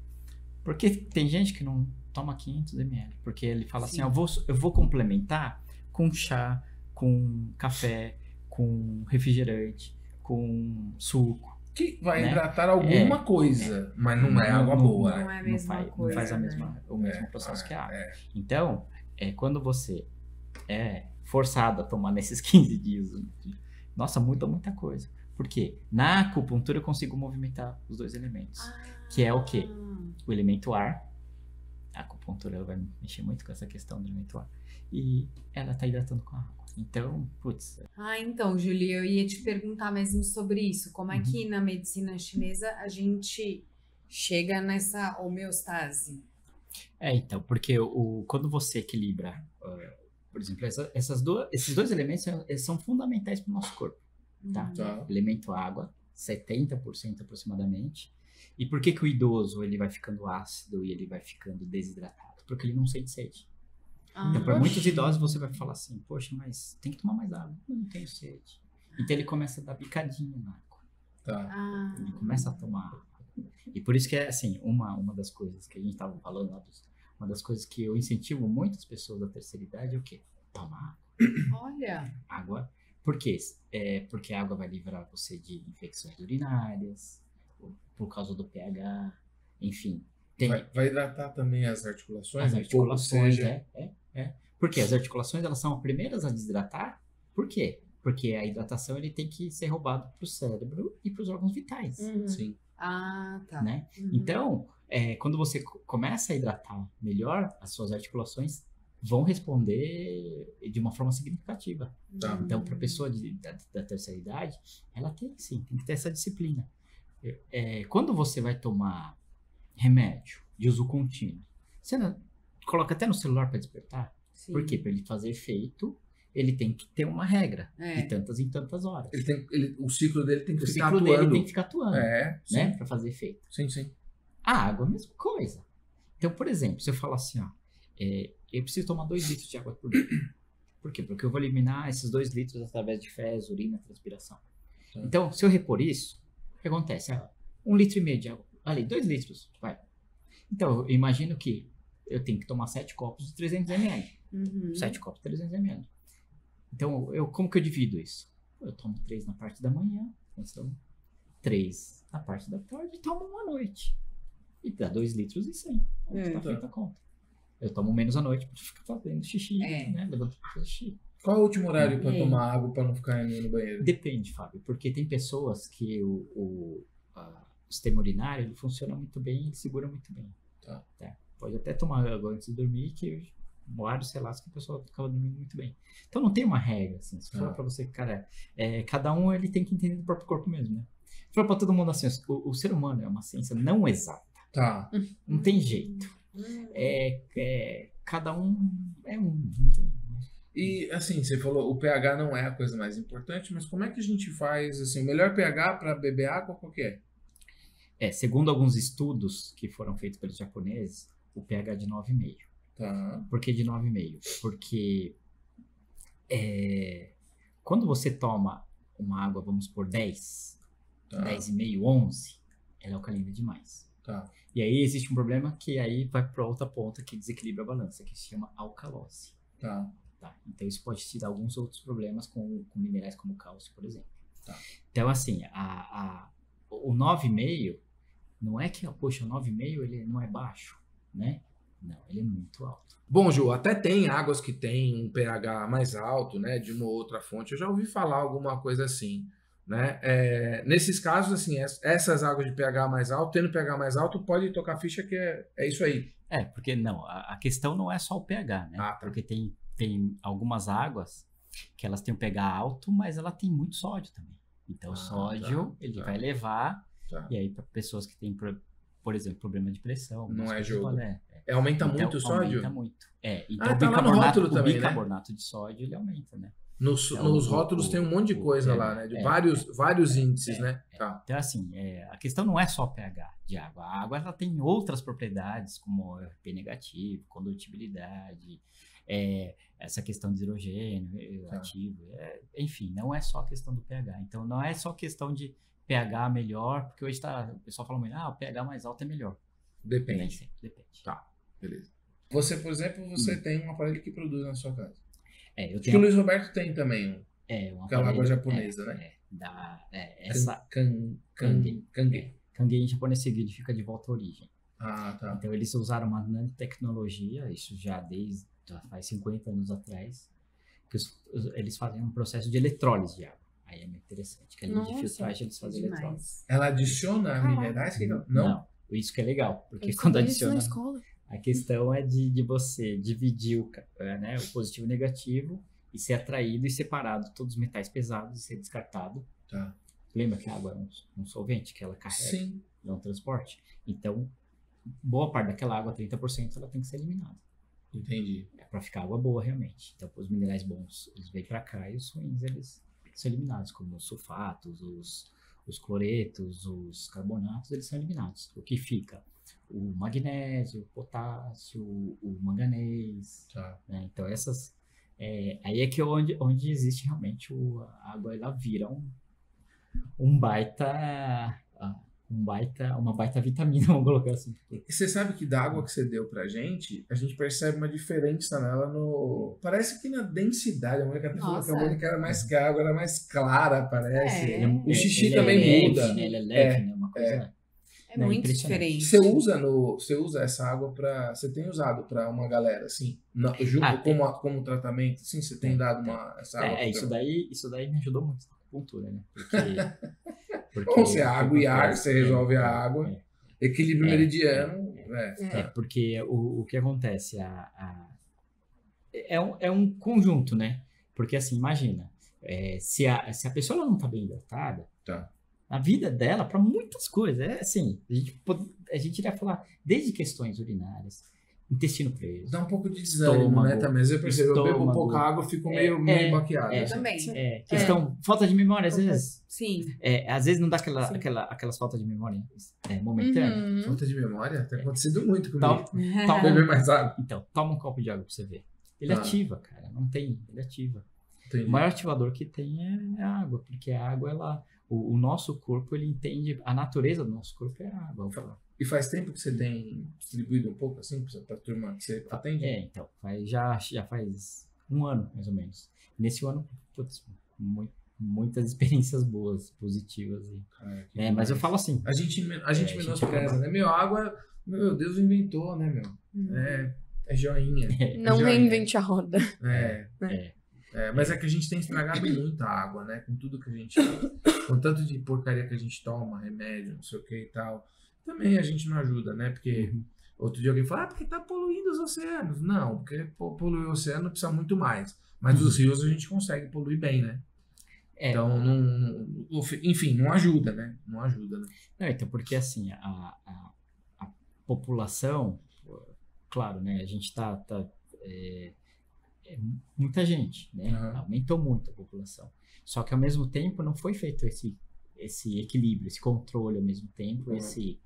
Porque tem gente que não toma 500 ml. Porque ele fala assim, eu vou complementar com chá, com café, com refrigerante, com suco. Que vai hidratar alguma coisa, mas não é água boa. Não é a mesma coisa. Não faz o mesmo processo que a água. Então, quando você é forçado a tomar nesses 15 dias, nossa, muda muita coisa. Por quê? Na acupuntura eu consigo movimentar os 2 elementos. Que é o quê? O elemento ar. A acupuntura vai mexer muito com essa questão do elemento ar. E ela está hidratando com a água. Então, putz. Então, Julia, eu ia te perguntar mesmo sobre isso. Como é que na medicina chinesa a gente chega nessa homeostase? Então, porque quando você equilibra, por exemplo, esses 2 elementos eles são fundamentais para o nosso corpo. Tá? Elemento água, 70% aproximadamente. E por que o idoso ele vai ficando ácido e ele vai ficando desidratado? Porque ele não sente sede. Então, para muitos idosos, você vai falar assim, poxa, mas tem que tomar mais água. Eu não tenho sede. Então, ele começa a dar picadinha na água. Ele começa a tomar água. E por isso que é, assim, uma das coisas que a gente estava falando lá, uma das coisas que eu incentivo muitas pessoas da terceira idade é o quê? Tomar água. Olha! Água. Por quê? Porque a água vai livrar você de infecções urinárias, por causa do pH, enfim. Vai hidratar também as articulações? As articulações, Porque as articulações, elas são as primeiras a desidratar. Por quê? Porque a hidratação ele tem que ser roubado para o cérebro e para os órgãos vitais. Sim. Tá. Né? Então, quando você começa a hidratar melhor, as suas articulações vão responder de uma forma significativa. Então, para a pessoa da terceira idade, ela tem que ter essa disciplina. Quando você vai tomar remédio de uso contínuo, você não coloca até no celular para despertar? Sim. Por quê? Para ele fazer efeito, ele tem que ter uma regra de tantas em tantas horas. O ciclo dele tem que ficar atuando. O ciclo dele tem que ficar atuando, né? Para fazer efeito. Sim, sim. A água, a mesma coisa. Então, por exemplo, se eu falar assim, eu preciso tomar 2 litros de água por dia. Por quê? Porque eu vou eliminar esses 2 litros através de fezes, urina, transpiração. Então, se eu repor isso, o que acontece? 1,5 litro de água. Ali, 2 litros, vai. Então, eu imagino que eu tenho que tomar 7 copos de 300 ml. 7 copos de 300 ml. Então, como que eu divido isso? Eu tomo 3 na parte da manhã, 3 na parte da tarde e tomo 1 à noite. E dá 2 litros e 100. Tá feita a conta. Eu tomo menos à noite para ficar fazendo xixi, né? Levantando para fazer xixi. Qual é o último horário para tomar água para não ficar indo no banheiro? Depende, Fábio, porque tem pessoas que o sistema urinário ele funciona muito bem e segura muito bem. Tá? Pode até tomar água antes de dormir, que vários relatos que a pessoa acaba dormindo muito bem. Então não tem uma regra, assim. Se for para você, cara, cada um ele tem que entender do próprio corpo mesmo, né? Se for para todo mundo assim, o ser humano é uma ciência não exata. Não tem jeito. Cada um é um. E assim, você falou, o pH não é a coisa mais importante, mas como é que a gente faz, assim, o melhor pH para beber água qual que é? Segundo alguns estudos que foram feitos pelos japoneses, o pH é de 9,5. Tá. Por que de 9,5? Porque quando você toma uma água, vamos por 10, 10,5, 11, ela é alcalina demais. Tá. E aí existe um problema que aí vai para outra ponta que desequilibra a balança, que se chama alcalose. Tá. Tá? Então isso pode te dar alguns outros problemas com minerais como cálcio, por exemplo. Tá. Então assim, o 9,5 não é que, poxa, o 9,5 ele não é baixo, né? Não, ele é muito alto. Bom, Ju, até tem águas que tem um pH mais alto, né, de uma ou outra fonte. Eu já ouvi falar alguma coisa assim, né? Nesses casos, assim, essas águas de pH mais alto, tendo pH mais alto, pode tocar ficha que é isso aí. Porque não, a questão não é só o pH, né? Ah, tá. Porque tem algumas águas que elas têm um pH alto, mas ela tem muito sódio também. Então o sódio, ele vai levar, e aí para pessoas que têm, por exemplo, problema de pressão. Não é jogo. Aumenta Aumenta muito o sódio? Aumenta muito. Então tá lá no rótulo também, o bicarbonato de sódio, ele aumenta, né? Nos rótulos tem um monte de coisa lá, né? De vários índices, né? Tá. Então, assim, a questão não é só pH de água. A água ela tem outras propriedades, como P negativo, condutibilidade, essa questão de hidrogênio ativo. Enfim, não é só a questão do pH. Então, não é só questão de pH melhor, porque hoje o pessoal fala muito, o pH mais alto é melhor. Depende. Depende. Tá, beleza. Você, por exemplo, tem um aparelho que produz na sua casa. Eu Acho que o Luiz Roberto tem também aquela água japonesa, né? Essa Kangen. Kangen em japonês significa de volta à origem. Ah, tá. Então eles usaram uma nanotecnologia, isso já faz 50 anos atrás, que eles fazem um processo de eletrólise de água. Aí é muito interessante, que além de filtragem eles fazem eletrólise. Ela adiciona minerais? Não. Isso que é legal, porque Eu quando estudei isso adiciona... na escola. A questão é de você dividir o positivo e o negativo e ser atraído e separado todos os metais pesados e ser descartado. Tá. Lembra que a água é um solvente que ela carrega? Sim. É um transporte. Então, boa parte daquela água, 30%, ela tem que ser eliminada. Entendi. Para ficar água boa, realmente. Então, os minerais bons, eles vêm para cá e os ruins, eles são eliminados, como os sulfatos, os cloretos, os carbonatos, eles são eliminados. O que fica? O magnésio, o potássio, o manganês. Tá. Né? Então, essas... aí é que onde existe realmente a água, ela vira uma baita vitamina, vamos colocar assim. E você sabe que da água que você deu pra gente, a gente percebe uma diferença nela parece que na densidade. A Mônica até falou que a Mônica era mais que a água era mais clara, parece. O xixi também muda. Ele é leve, né? Uma coisa... É muito diferente. Você usa essa água você tem usado para uma galera, assim, junto como tratamento, assim, você tem dado essa água? Isso daí me ajudou muito na acupuntura, né? Porque Bom, você água e ar, você resolve a água, equilíbrio meridiano. Porque o que acontece? É um conjunto, né? Porque assim, imagina, se a pessoa ela não tá bem hidratada, a vida dela, para muitas coisas, assim, a gente iria falar desde questões urinárias, intestino preso. Dá um pouco de desânimo, né? Também. Às vezes eu percebo, eu bebo pouca água, fico meio baqueado. Eu também. Questão, falta de memória, às vezes. Sim. Às vezes não dá aquelas faltas de memória momentâneas. Falta de memória? Tem acontecido muito comigo. Beber mais água. Então, toma um copo de água pra você ver. Ele ativa, cara. Ele ativa. Entendi. O maior ativador que tem é a água, porque a água, ela... O nosso corpo, ele entende... A natureza do nosso corpo é a água. E faz tempo que você tem distribuído um pouco, assim, pra turma que você atende? Então. Já faz um ano, mais ou menos. Nesse ano, putz, muitas experiências boas, positivas. Mas eu falo assim... A gente menospreza, né? Água... Meu Deus inventou, né, meu? É joinha. Não reinvente a roda. Mas é que a gente tem estragado muita água, né? Com tudo que a gente... com tanto de porcaria que a gente toma, remédio, não sei o que e tal. Também a gente não ajuda, né? Porque outro dia alguém fala, porque tá poluindo os oceanos. Não, porque poluir o oceano precisa muito mais. Mas os rios a gente consegue poluir bem, né? Então, enfim, não ajuda, né? Não, então, porque assim, a população, claro, né? A gente muita gente, né? Aumentou muito a população. Só que ao mesmo tempo não foi feito esse equilíbrio, esse controle ao mesmo tempo, esse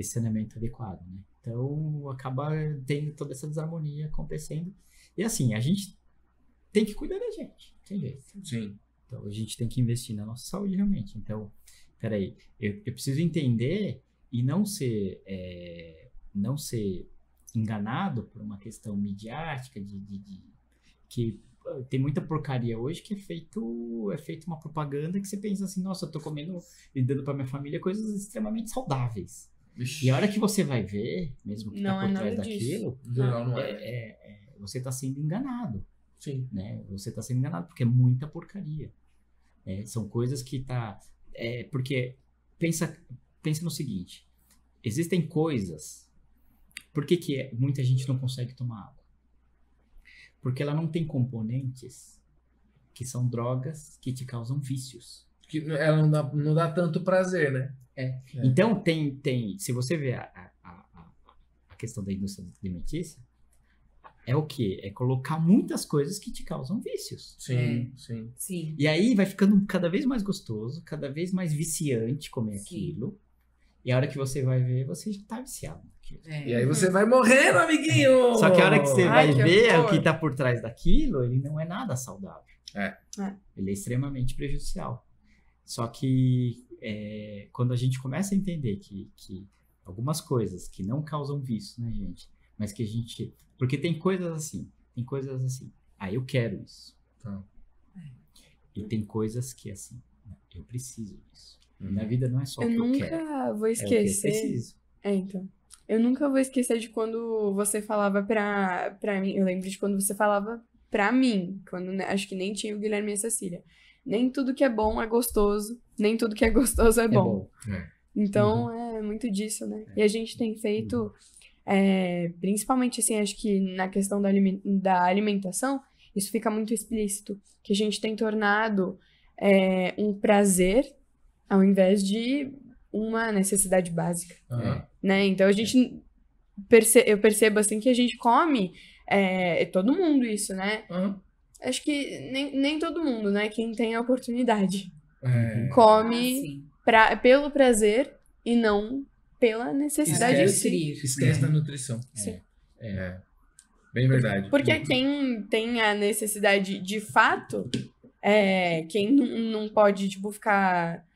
saneamento adequado, né? Então acaba tendo toda essa desarmonia acontecendo. E assim, a gente tem que cuidar da gente, tem jeito. Sim. Então a gente tem que investir na nossa saúde realmente. Então, peraí, eu preciso entender e não ser enganado por uma questão midiática que tem muita porcaria hoje que é feito uma propaganda que você pensa assim, nossa, eu tô comendo e dando pra minha família coisas extremamente saudáveis. E a hora que você vai ver, mesmo que Não tá é por nada trás daquilo, Não é. você tá sendo enganado, Sim. né? Você tá sendo enganado, porque é muita porcaria. São coisas que porque pensa no seguinte, existem coisas. Por que muita gente não consegue tomar água? Porque ela não tem componentes que são drogas que te causam vícios. Que ela não dá tanto prazer, né? Então, se você vê a questão da indústria alimentícia, é o quê? É colocar muitas coisas que te causam vícios. Sim. Sim. E aí vai ficando cada vez mais gostoso, cada vez mais viciante comer Sim. aquilo. E a hora que você vai ver, você já tá viciado naquilo. E aí você vai morrendo, amiguinho! Só que a hora que você Ai, vai que ver horror. o que tá por trás daquilo, ele não é nada saudável. É. Ele é extremamente prejudicial. Só que quando a gente começa a entender que algumas coisas que não causam vício, né, gente? Mas que a gente... Porque tem coisas assim. Eu quero isso. Tá. E tem coisas que, assim, eu preciso disso. Na vida não é só o Eu que eu nunca quero. vou É o que eu esquecer. preciso. Então. Eu nunca vou esquecer de quando você falava pra mim. Eu lembro de quando você falava pra mim. Quando acho que nem tinha o Guilherme e a Cecília. Nem tudo que é bom é gostoso. Nem tudo que é gostoso é bom. Então, é muito disso, né? E a gente tem feito, principalmente, assim, acho que na questão da alimentação, isso fica muito explícito. Que a gente tem tornado um prazer ao invés de uma necessidade básica, né? Então, eu percebo, assim, que a gente come, todo mundo isso, né? Acho que nem todo mundo, né? Quem tem a oportunidade. Come Sim. pelo prazer e não pela necessidade em si. Esquece da nutrição. Sim. Bem verdade. Porque quem tem a necessidade de fato, quem não pode, tipo, ficar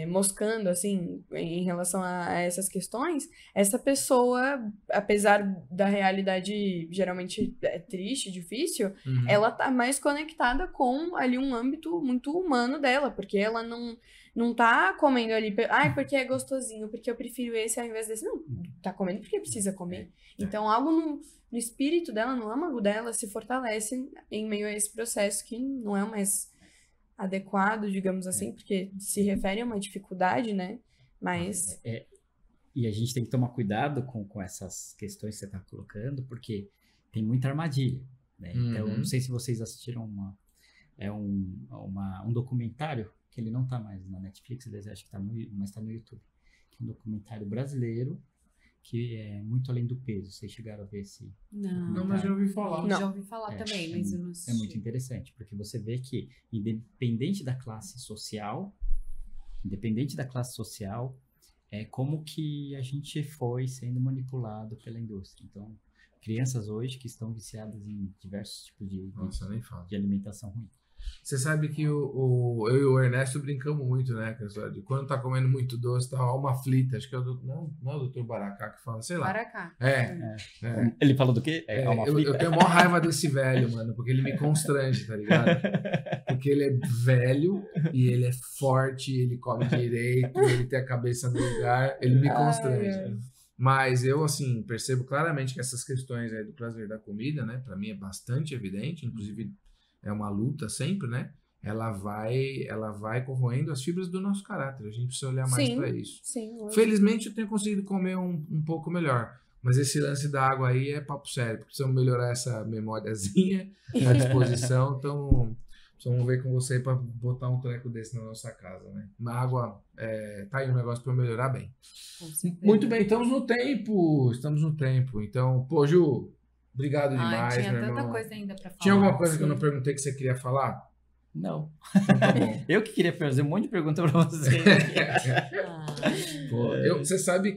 moscando, assim, em relação a essas questões, essa pessoa, apesar da realidade geralmente triste, difícil, ela tá mais conectada com ali um âmbito muito humano dela, porque ela não tá comendo ali, porque é gostosinho, porque eu prefiro esse ao invés desse. Não, tá comendo porque precisa comer. Então, algo no espírito dela, no âmago dela, se fortalece em meio a esse processo que não é o mais adequado, digamos assim, porque se refere a uma dificuldade, né? Mas... E a gente tem que tomar cuidado com essas questões que você está colocando, porque tem muita armadilha, né? Então, eu não sei se vocês assistiram um documentário, que ele não está mais na Netflix, acho que mas está no YouTube. Que é um documentário brasileiro, que é muito além do peso. Vocês chegaram a ver esse... Não, mas já ouvi falar. Já ouvi falar também, mas eu não sei. É muito interessante, porque você vê que, independente da classe social, é como que a gente foi sendo manipulado pela indústria. Então, crianças hoje que estão viciadas em diversos tipos de alimentação ruim. Você sabe que eu e o Ernesto brincamos muito, né? De quando tá comendo muito doce, tá alma aflita. Acho que é não é o Dr. Baracá que fala, sei lá. Baracá. Ele falou do quê? Eu tenho a maior raiva desse velho, mano, porque ele me constrange, tá ligado? Porque ele é velho e ele é forte, ele come direito, ele tem a cabeça no lugar, ele me constrange. Mas eu, assim, percebo claramente que essas questões aí do prazer da comida, né? Pra mim é bastante evidente, inclusive... É uma luta sempre, né? Ela vai corroendo as fibras do nosso caráter. A gente precisa olhar mais para isso. Sim, felizmente eu tenho conseguido comer um pouco melhor. Mas esse lance da água aí é papo sério. Precisamos melhorar essa memóriazinha, a disposição. Então, vamos ver com você para botar um treco desse na nossa casa, né? Na água, tá aí um negócio para melhorar bem. Muito bem, estamos no tempo. Então, pô, Ju... Obrigado demais, tinha meu tanta irmão. coisa ainda pra falar. Tinha alguma coisa que eu não perguntei que você queria falar? Não. Então tá bom. Eu que queria fazer um monte de pergunta pra você. Você sabe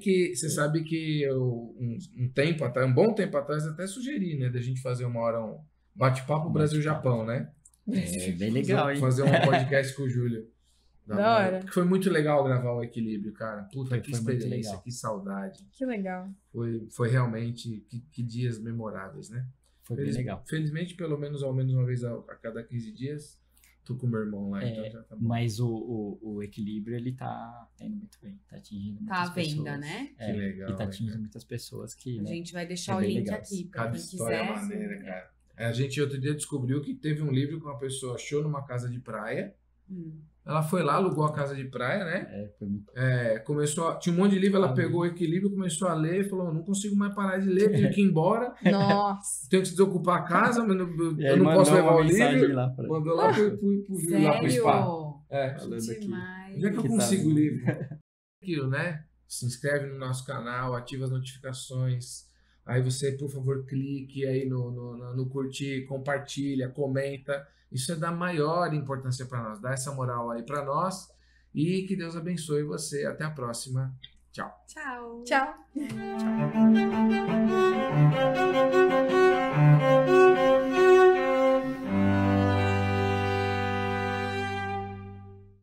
que eu, um bom tempo atrás, até sugeri, né, da gente fazer uma hora um bate-papo Brasil-Japão, né? É bem legal, hein? Fazer um podcast com o Júlio. Da hora. Porque foi muito legal gravar o Equilíbrio, cara. Puta, que Foi muito experiência, legal. que saudade. Que legal. Foi realmente que dias memoráveis, né? Foi bem legal. Felizmente, pelo menos, ao menos uma vez a cada 15 dias, tô com o meu irmão lá, então já tá bom. Mas o Equilíbrio, ele tá indo muito bem. Tá atingindo muitas Tá à pessoas. venda, né? Que legal, E tá né, atingindo cara? muitas pessoas que, A né? gente vai deixar É o bem link legal. aqui pra Cada quem história quiser. maneira, cara. A gente outro dia descobriu que teve um livro que uma pessoa achou numa casa de praia. Ela foi lá, alugou a casa de praia, né? Foi muito... Tinha um monte de livro, ela pegou o Equilíbrio, começou a ler e falou, não consigo mais parar de ler, tenho que ir embora, Nossa. tenho que desocupar a casa, mas E aí eu não posso mandou levar uma o mensagem livro. lá pra... Mandou lá pro Júlio, lá pro spa. Sério? Falando aqui. Demais. Onde é que eu Que consigo tá- o livro? Aquilo, né? Se inscreve no nosso canal, ativa as notificações. Aí você, por favor, clique aí no curtir, compartilha, comenta. Isso é da maior importância para nós. Dá essa moral aí para nós. E que Deus abençoe você. Até a próxima. Tchau. Tchau. Tchau.